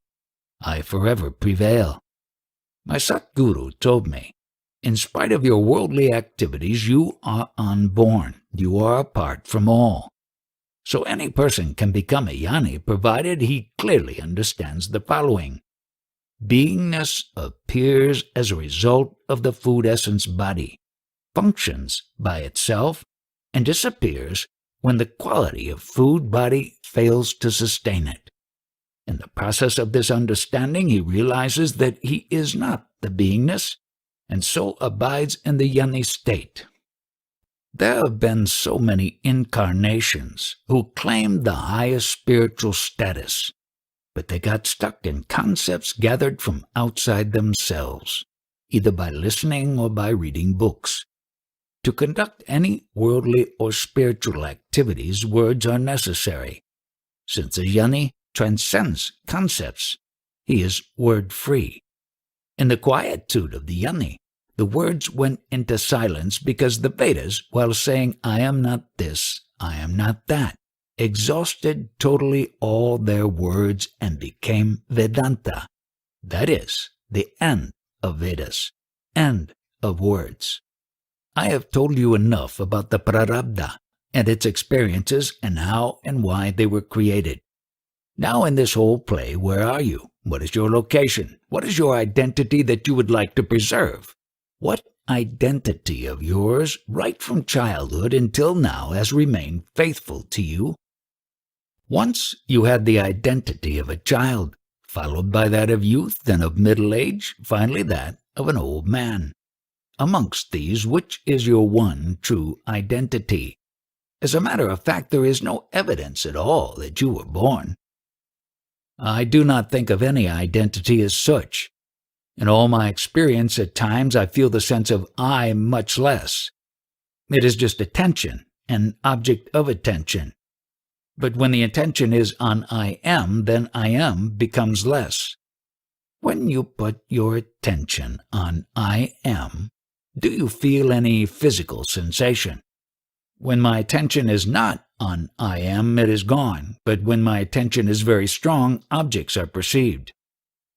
I forever prevail. My Satguru told me, in spite of your worldly activities, you are unborn. You are apart from all. So any person can become a jnani provided he clearly understands the following. Beingness appears as a result of the food essence body, functions by itself, and disappears when the quality of food body fails to sustain it. In the process of this understanding, he realizes that he is not the beingness, and so abides in the yoni state. There have been so many incarnations who claimed the highest spiritual status, but they got stuck in concepts gathered from outside themselves, either by listening or by reading books. To conduct any worldly or spiritual activities, words are necessary. Since a yoni transcends concepts, he is word-free. In the quietude of the yoni, the words went into silence because the Vedas, while saying, "I am not this, I am not that," exhausted totally all their words and became Vedanta. That is, the end of Vedas, end of words. I have told you enough about the prarabdha and its experiences and how and why they were created. Now in this whole play, where are you? What is your location? What is your identity that you would like to preserve? What identity of yours, right from childhood until now, has remained faithful to you? Once you had the identity of a child, followed by that of youth and of middle age, finally that of an old man. Amongst these, which is your one true identity? As a matter of fact, there is no evidence at all that you were born. I do not think of any identity as such. In all my experience, at times I feel the sense of I much less. It is just attention, an object of attention. But when the attention is on I am, then I am becomes less. When you put your attention on I am, do you feel any physical sensation? When my attention is not on I am, it is gone, but when my attention is very strong, objects are perceived.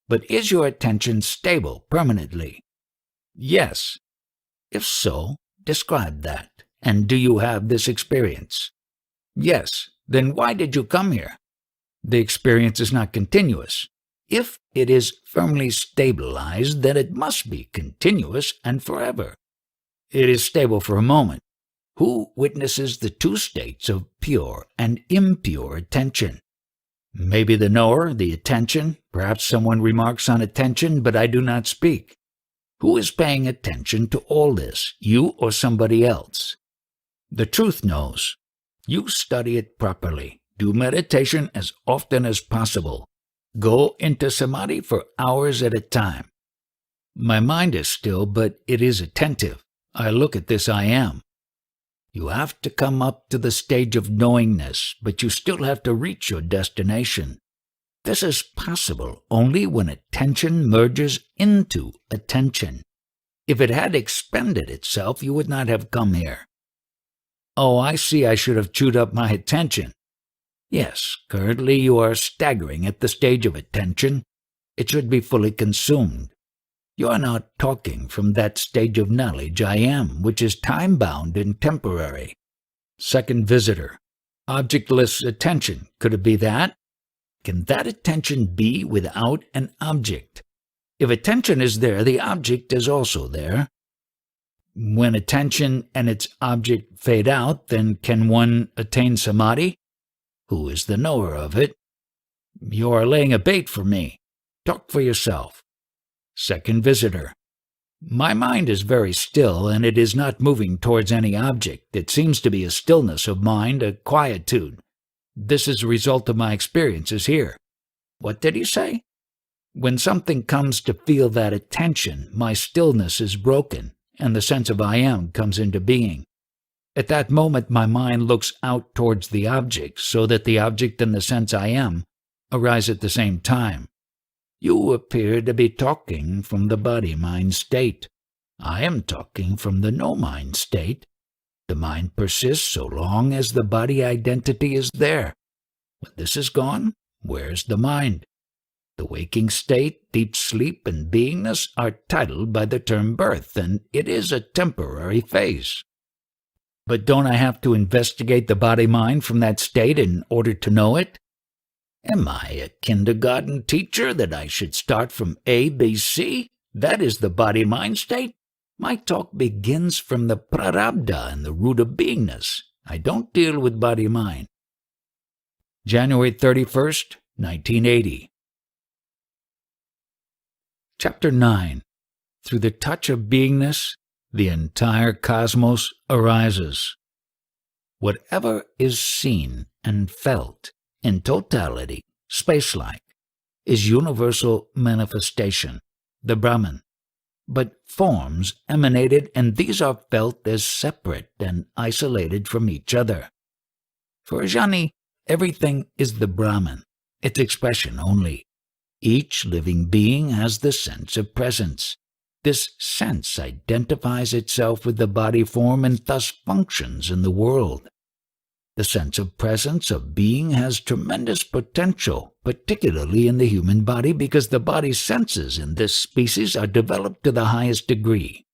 But is your attention stable permanently? Yes. If so, describe that. And do you have this experience? Yes. Then why did you come here? The experience is not continuous. If it is firmly stabilized, then it must be continuous and forever. It is stable for a moment. Who witnesses the two states of pure and impure attention? Maybe the knower, the attention. Perhaps someone remarks on attention, but I do not speak. Who is paying attention to all this, you or somebody else? The truth knows. You study it properly. Do meditation as often as possible. Go into samadhi for hours at a time. My mind is still, but it is attentive. I look at this I am. You have to come up to the stage of knowingness, but you still have to reach your destination. This is possible only when attention merges into attention. If it had expended itself, you would not have come here. Oh, I see I should have chewed up my attention. Yes, currently you are staggering at the stage of attention. It should be fully consumed. You are not talking from that stage of knowledge I am, which is time-bound and temporary. Second visitor. Objectless attention. Could it be that? Can that attention be without an object? If attention is there, the object is also there. When attention and its object fade out, then can one attain samadhi? Who is the knower of it? You are laying a bait for me. Talk for yourself. Second visitor. My mind is very still, and it is not moving towards any object. It seems to be a stillness of mind, a quietude. This is a result of my experiences here. What did he say? When something comes to feel that attention, my stillness is broken, and the sense of I am comes into being. At that moment, my mind looks out towards the object, so that the object and the sense I am arise at the same time. You appear to be talking from the body-mind state. I am talking from the no-mind state. The mind persists so long as the body identity is there. When this is gone, where's the mind? The waking state, deep sleep, and beingness are titled by the term birth, and it is a temporary phase. But don't I have to investigate the body-mind from that state in order to know it? Am I a kindergarten teacher that I should start from A, B, C? That is the body-mind state? My talk begins from the prarabdha and the root of beingness. I don't deal with body-mind. January 31st, 1980. Chapter 9. Through the touch of beingness, the entire cosmos arises. Whatever is seen and felt in totality, space-like, is universal manifestation, the Brahman. But forms emanated, and these are felt as separate and isolated from each other. For a jnani, everything is the Brahman, its expression only. Each living being has the sense of presence. This sense identifies itself with the body form and thus functions in the world. The sense of presence of being has tremendous potential, particularly in the human body, because the body's senses in this species are developed to the highest degree.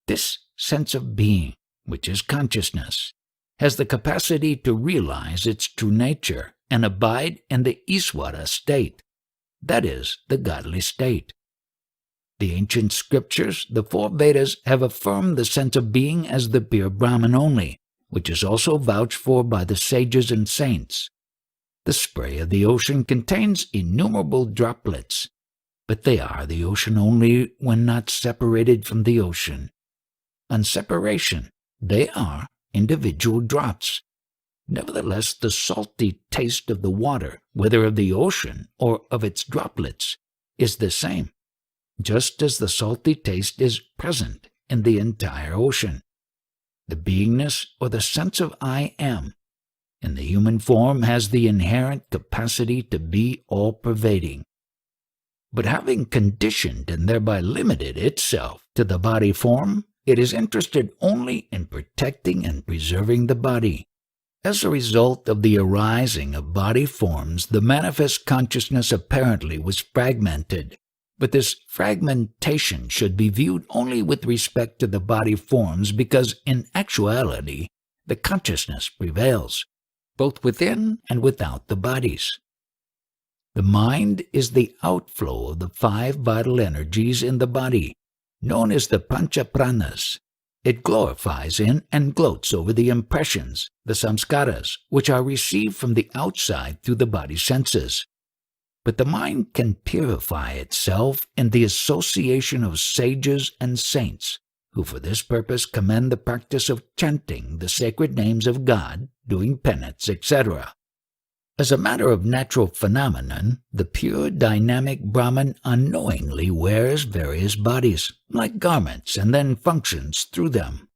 This sense of being, which is consciousness, has the capacity to realize its true nature and abide in the Iswara state, that is, the godly state. The ancient scriptures, the four Vedas, have affirmed the sense of being as the pure Brahman only, which is also vouched for by the sages and saints. The spray of the ocean contains innumerable droplets, but they are the ocean only when not separated from the ocean. On separation, they are individual drops. Nevertheless, the salty taste of the water, whether of the ocean or of its droplets, is the same, just as the salty taste is present in the entire ocean. The beingness or the sense of I am in the human form has the inherent capacity to be all-pervading. But having conditioned and thereby limited itself to the body form, it is interested only in protecting and preserving the body. As a result of the arising of body forms, the manifest consciousness apparently was fragmented. But this fragmentation should be viewed only with respect to the body forms because, in actuality, the consciousness prevails, both within and without the bodies. The mind is the outflow of the five vital energies in the body, known as the Pancha Pranas. It glorifies in and gloats over the impressions, the samskaras, which are received from the outside through the body's senses. But the mind can purify itself in the association of sages and saints, who for this purpose commend the practice of chanting the sacred names of God, doing penance, etc. As a matter of natural phenomenon, the pure dynamic Brahman unknowingly wears various bodies, like garments, and then functions through them.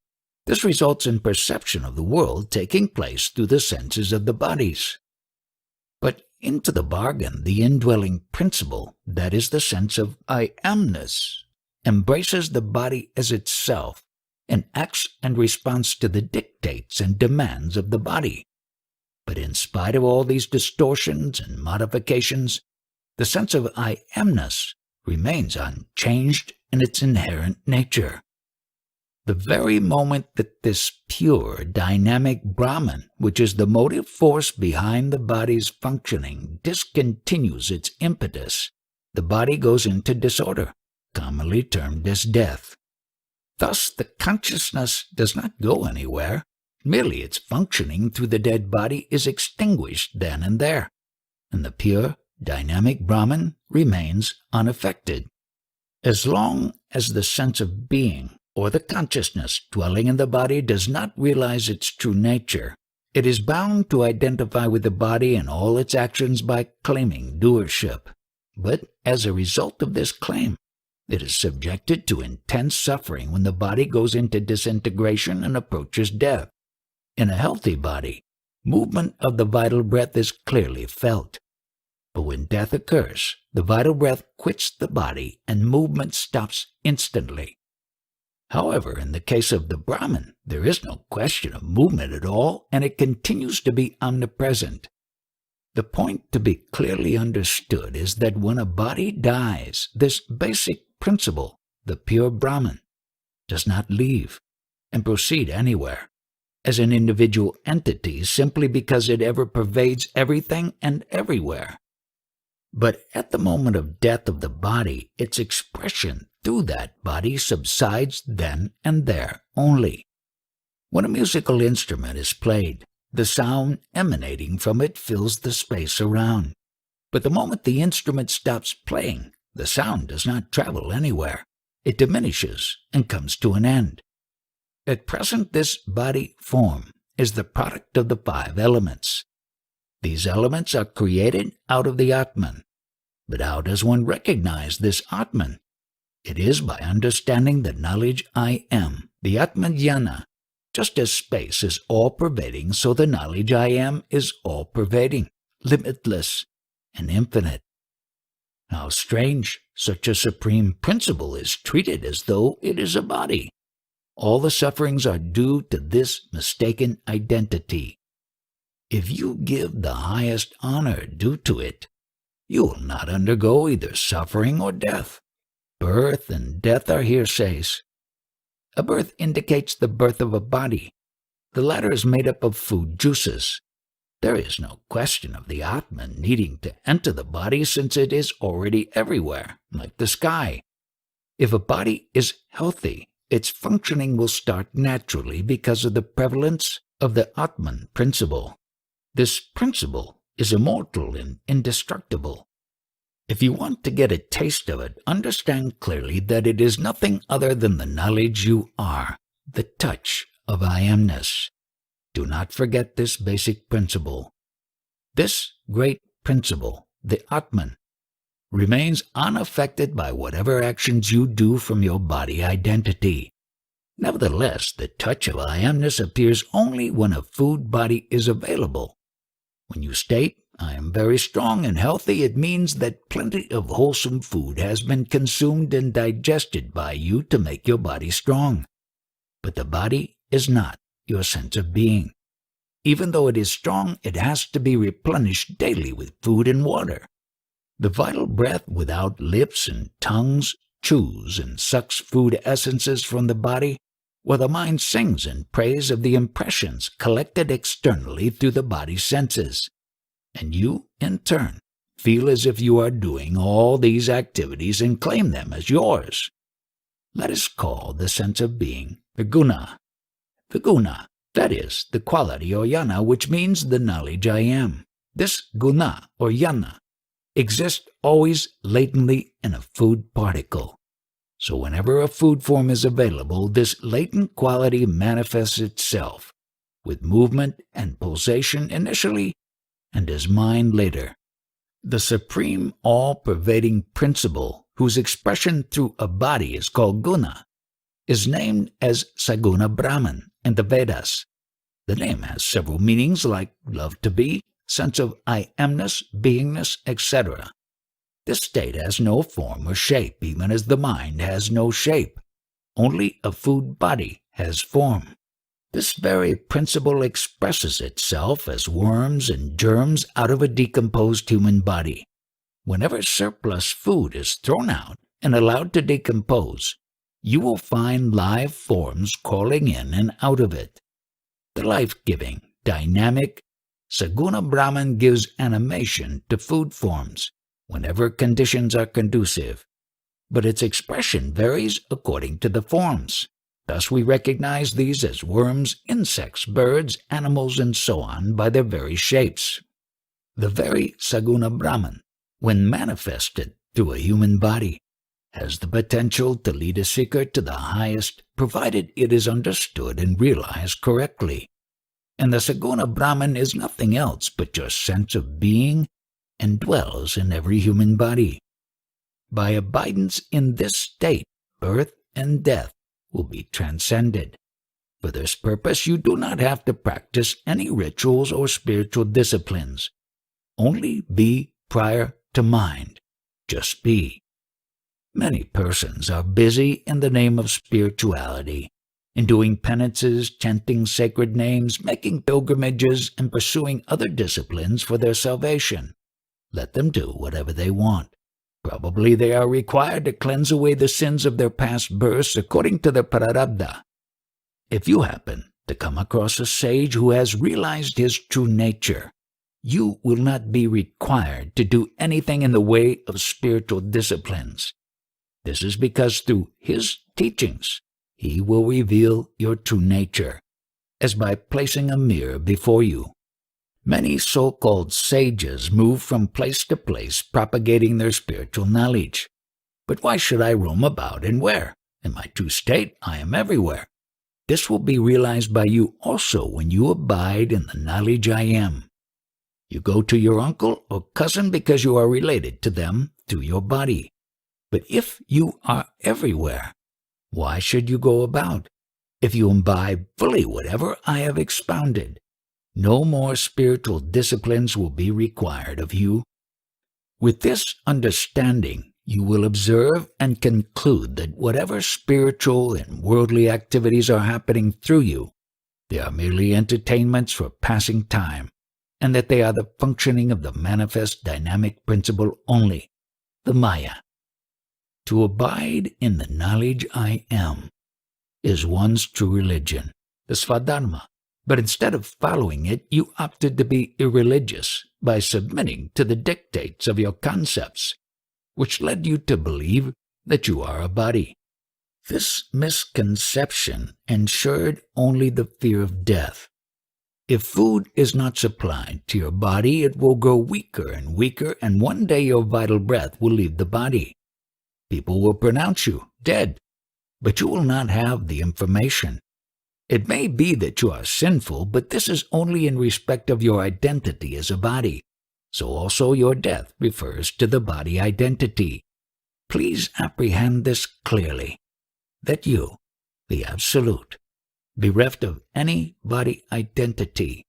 This results in perception of the world taking place through the senses of the bodies. But into the bargain, the indwelling principle, that is the sense of I amness, embraces the body as itself and acts and responds to the dictates and demands of the body. But in spite of all these distortions and modifications, the sense of I amness remains unchanged in its inherent nature. The very moment that this pure, dynamic Brahman, which is the motive force behind the body's functioning, discontinues its impetus, the body goes into disorder, commonly termed as death. Thus, the consciousness does not go anywhere. Merely its functioning through the dead body is extinguished then and there, and the pure, dynamic Brahman remains unaffected. As long as the sense of being, or the consciousness dwelling in the body, does not realize its true nature, it is bound to identify with the body and all its actions by claiming doership. But as a result of this claim, it is subjected to intense suffering when the body goes into disintegration and approaches death. In a healthy body, movement of the vital breath is clearly felt. But when death occurs, the vital breath quits the body and movement stops instantly. However, in the case of the Brahman, there is no question of movement at all, and it continues to be omnipresent. The point to be clearly understood is that when a body dies, this basic principle, the pure Brahman, does not leave and proceed anywhere as an individual entity simply because it ever pervades everything and everywhere. But at the moment of death of the body, its expression through that body subsides then and there only. When a musical instrument is played, the sound emanating from it fills the space around. But the moment the instrument stops playing, the sound does not travel anywhere. It diminishes and comes to an end. At present, this body form is the product of the 5 elements. These elements are created out of the Atman. But how does one recognize this Atman? It is by understanding the knowledge I am, the Atman Jnana. Just as space is all-pervading, so the knowledge I am is all-pervading, limitless, and infinite. How strange, such a supreme principle is treated as though it is a body. All the sufferings are due to this mistaken identity. If you give the highest honor due to it, you will not undergo either suffering or death. Birth and death are hearsays. A birth indicates the birth of a body. The latter is made up of food juices. There is no question of the Atman needing to enter the body since it is already everywhere, like the sky. If a body is healthy, its functioning will start naturally because of the prevalence of the Atman principle. This principle is immortal and indestructible. If you want to get a taste of it, understand clearly that it is nothing other than the knowledge you are, the touch of I amness. Do not forget this basic principle. This great principle, the Atman, remains unaffected by whatever actions you do from your body identity. Nevertheless, the touch of I amness appears only when a food body is available. When you state, I am very strong and healthy, it means that plenty of wholesome food has been consumed and digested by you to make your body strong. But the body is not your sense of being. Even though it is strong, it has to be replenished daily with food and water. The vital breath without lips and tongues chews and sucks food essences from the body, while the mind sings in praise of the impressions collected externally through the body's senses. And you, in turn, feel as if you are doing all these activities and claim them as yours. Let us call the sense of being the guna. The guna, that is, the quality or jnana, which means the knowledge I am. This guna or jnana exists always latently in a food particle. So whenever a food form is available, this latent quality manifests itself, with movement and pulsation initially, and as mind later. The supreme all-pervading principle, whose expression through a body is called guna, is named as Saguna Brahman in the Vedas. The name has several meanings like love to be, sense of I amness, beingness, etc. This state has no form or shape, even as the mind has no shape. Only a food body has form. This very principle expresses itself as worms and germs out of a decomposed human body. Whenever surplus food is thrown out and allowed to decompose, you will find live forms crawling in and out of it. The life-giving, dynamic Saguna Brahman gives animation to food forms whenever conditions are conducive, but its expression varies according to the forms. Thus we recognize these as worms, insects, birds, animals, and so on by their very shapes. The very Saguna Brahman, when manifested through a human body, has the potential to lead a seeker to the highest, provided it is understood and realized correctly. And the Saguna Brahman is nothing else but your sense of being and dwells in every human body. By abidance in this state, birth and death will be transcended. For this purpose, you do not have to practice any rituals or spiritual disciplines. Only be prior to mind. Just be. Many persons are busy in the name of spirituality, in doing penances, chanting sacred names, making pilgrimages, and pursuing other disciplines for their salvation. Let them do whatever they want. Probably they are required to cleanse away the sins of their past births according to their prarabdha. If you happen to come across a sage who has realized his true nature, you will not be required to do anything in the way of spiritual disciplines. This is because through his teachings, he will reveal your true nature, as by placing a mirror before you. Many so-called sages move from place to place propagating their spiritual knowledge. But why should I roam about and where? In my true state, I am everywhere. This will be realized by you also when you abide in the knowledge I am. You go to your uncle or cousin because you are related to them through your body. But if you are everywhere, why should you go about? If you imbibe fully whatever I have expounded, no more spiritual disciplines will be required of you. With this understanding, you will observe and conclude that whatever spiritual and worldly activities are happening through you, they are merely entertainments for passing time, and that they are the functioning of the manifest dynamic principle only, the Maya. To abide in the knowledge I am is one's true religion, the Svadharma. But instead of following it, you opted to be irreligious by submitting to the dictates of your concepts, which led you to believe that you are a body. This misconception ensured only the fear of death. If food is not supplied to your body, it will grow weaker and weaker, and one day your vital breath will leave the body. People will pronounce you dead, but you will not have the information. It may be that you are sinful, but this is only in respect of your identity as a body. So also your death refers to the body identity. Please apprehend this clearly, that you, the Absolute, bereft of any body identity,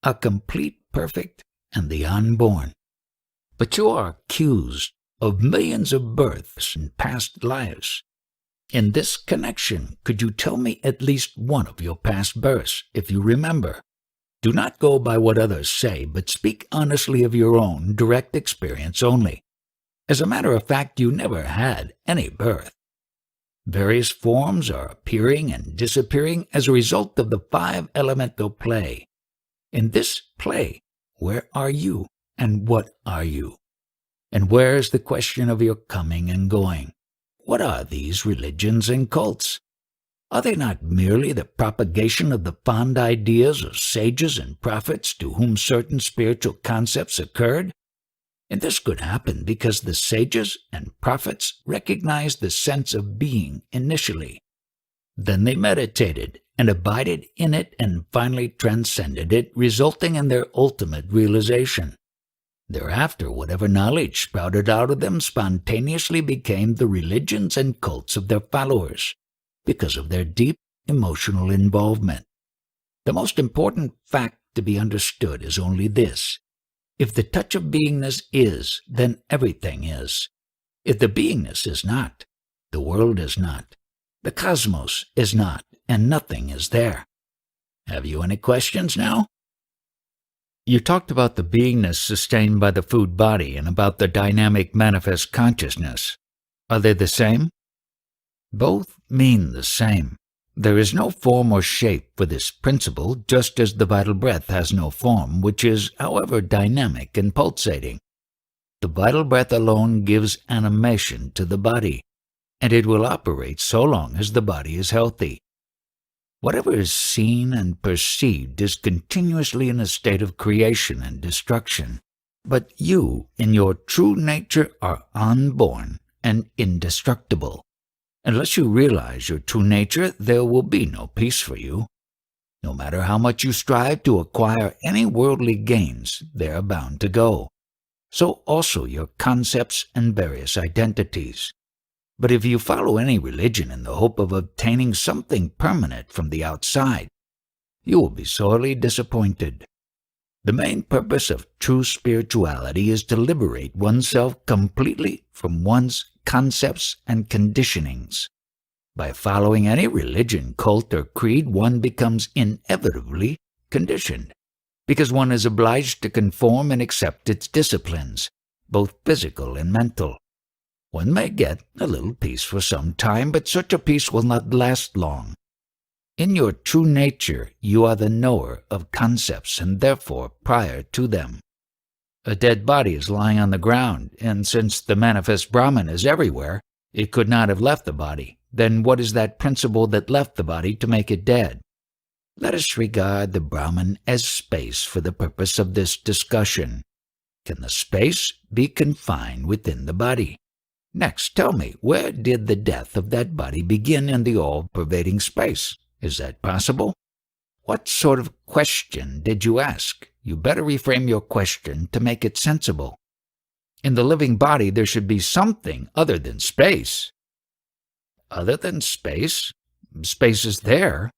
are complete, perfect, and the unborn. But you are accused of millions of births and past lives. In this connection, could you tell me at least one of your past births, if you remember? Do not go by what others say, but speak honestly of your own direct experience only. As a matter of fact, you never had any birth. Various forms are appearing and disappearing as a result of the 5 elemental play. In this play, where are you and what are you? And where is the question of your coming and going? What are these religions and cults? Are they not merely the propagation of the fond ideas of sages and prophets to whom certain spiritual concepts occurred? And this could happen because the sages and prophets recognized the sense of being initially. Then they meditated and abided in it and finally transcended it, resulting in their ultimate realization. Thereafter, whatever knowledge sprouted out of them spontaneously became the religions and cults of their followers, because of their deep emotional involvement. The most important fact to be understood is only this. If the touch of beingness is, then everything is. If the beingness is not, the world is not, the cosmos is not, and nothing is there. Have you any questions now? You talked about the beingness sustained by the food body and about the dynamic manifest consciousness. Are they the same? Both mean the same. There is no form or shape for this principle, just as the vital breath has no form, which is, however, dynamic and pulsating. The vital breath alone gives animation to the body, and it will operate so long as the body is healthy. Whatever is seen and perceived is continuously in a state of creation and destruction. But you, in your true nature, are unborn and indestructible. Unless you realize your true nature, there will be no peace for you. No matter how much you strive to acquire any worldly gains, they are bound to go. So also your concepts and various identities. But if you follow any religion in the hope of obtaining something permanent from the outside, you will be sorely disappointed. The main purpose of true spirituality is to liberate oneself completely from one's concepts and conditionings. By following any religion, cult, or creed, one becomes inevitably conditioned, because one is obliged to conform and accept its disciplines, both physical and mental. One may get a little peace for some time, but such a peace will not last long. In your true nature, you are the knower of concepts and therefore prior to them. A dead body is lying on the ground, and since the manifest Brahman is everywhere, It could not have left the body. Then what is that principle that left the body to make it dead? Let us regard the Brahman as space for the purpose of this discussion. Can the space be confined within the body? Next, tell me, where did the death of that body begin in the all-pervading space? Is that possible? What sort of question did you ask? You better reframe your question to make it sensible. In the living body, there should be something other than space. Other than space? Space is there.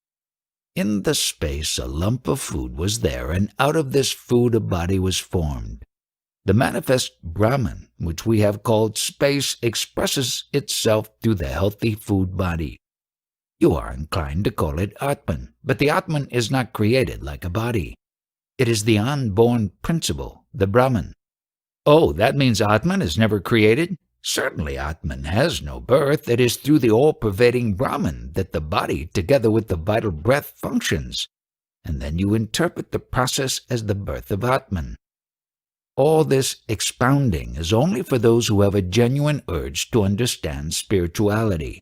In the space, a lump of food was there, and out of this food a body was formed. The manifest Brahman, which we have called space, expresses itself through the healthy food body. You are inclined to call it Atman, but the Atman is not created like a body. It is the unborn principle, the Brahman. Oh, that means Atman is never created? Certainly Atman has no birth. It is through the all-pervading Brahman that the body, together with the vital breath, functions. And then you interpret the process as the birth of Atman. All this expounding is only for those who have a genuine urge to understand spirituality.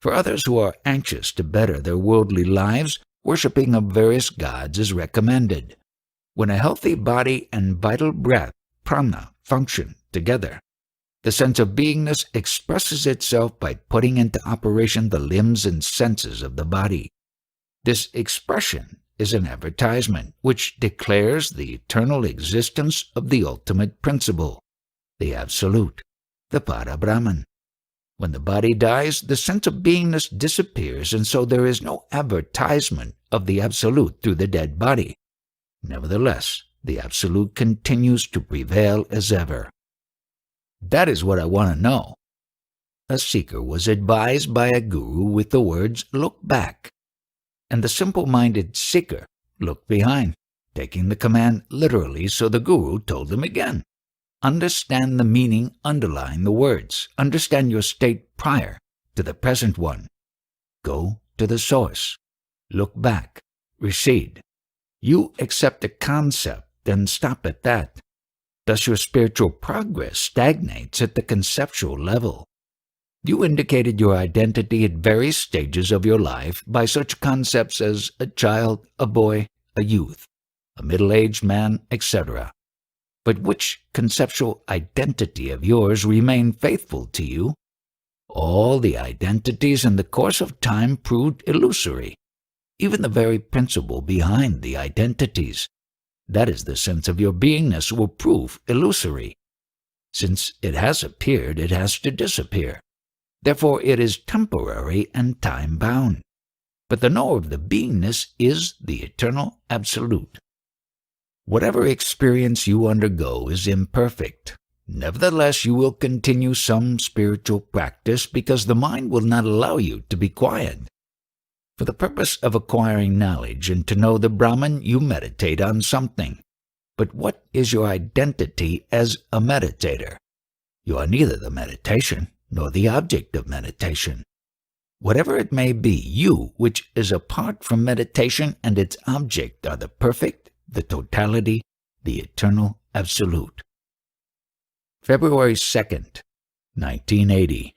For others who are anxious to better their worldly lives, worshipping of various gods is recommended. When a healthy body and vital breath, prana, function together, the sense of beingness expresses itself by putting into operation the limbs and senses of the body. This expression is an advertisement which declares the eternal existence of the ultimate principle, the Absolute, the Para-Brahman. When the body dies, the sense of beingness disappears, and so there is no advertisement of the Absolute through the dead body. Nevertheless, the Absolute continues to prevail as ever. That is what I want to know. A seeker was advised by a guru with the words, "Look back." And the simple-minded seeker looked behind, taking the command literally, so the guru told him again, "Understand the meaning underlying the words. Understand your state prior to the present one. Go to the source. Look back. Recede. You accept a concept, then stop at that. Thus your spiritual progress stagnates at the conceptual level. You indicated your identity at various stages of your life by such concepts as a child, a boy, a youth, a middle-aged man, etc. But which conceptual identity of yours remained faithful to you? All the identities in the course of time proved illusory. Even the very principle behind the identities, that is the sense of your beingness, will prove illusory. Since it has appeared, it has to disappear. Therefore it is temporary and time-bound. But the knower of the beingness is the eternal Absolute. Whatever experience you undergo is imperfect. Nevertheless, you will continue some spiritual practice because the mind will not allow you to be quiet. For the purpose of acquiring knowledge and to know the Brahman, you meditate on something. But what is your identity as a meditator? You are neither the meditation nor the object of meditation. Whatever it may be, you, which is apart from meditation and its object, are the perfect, the totality, the eternal Absolute. February 2nd, 1980.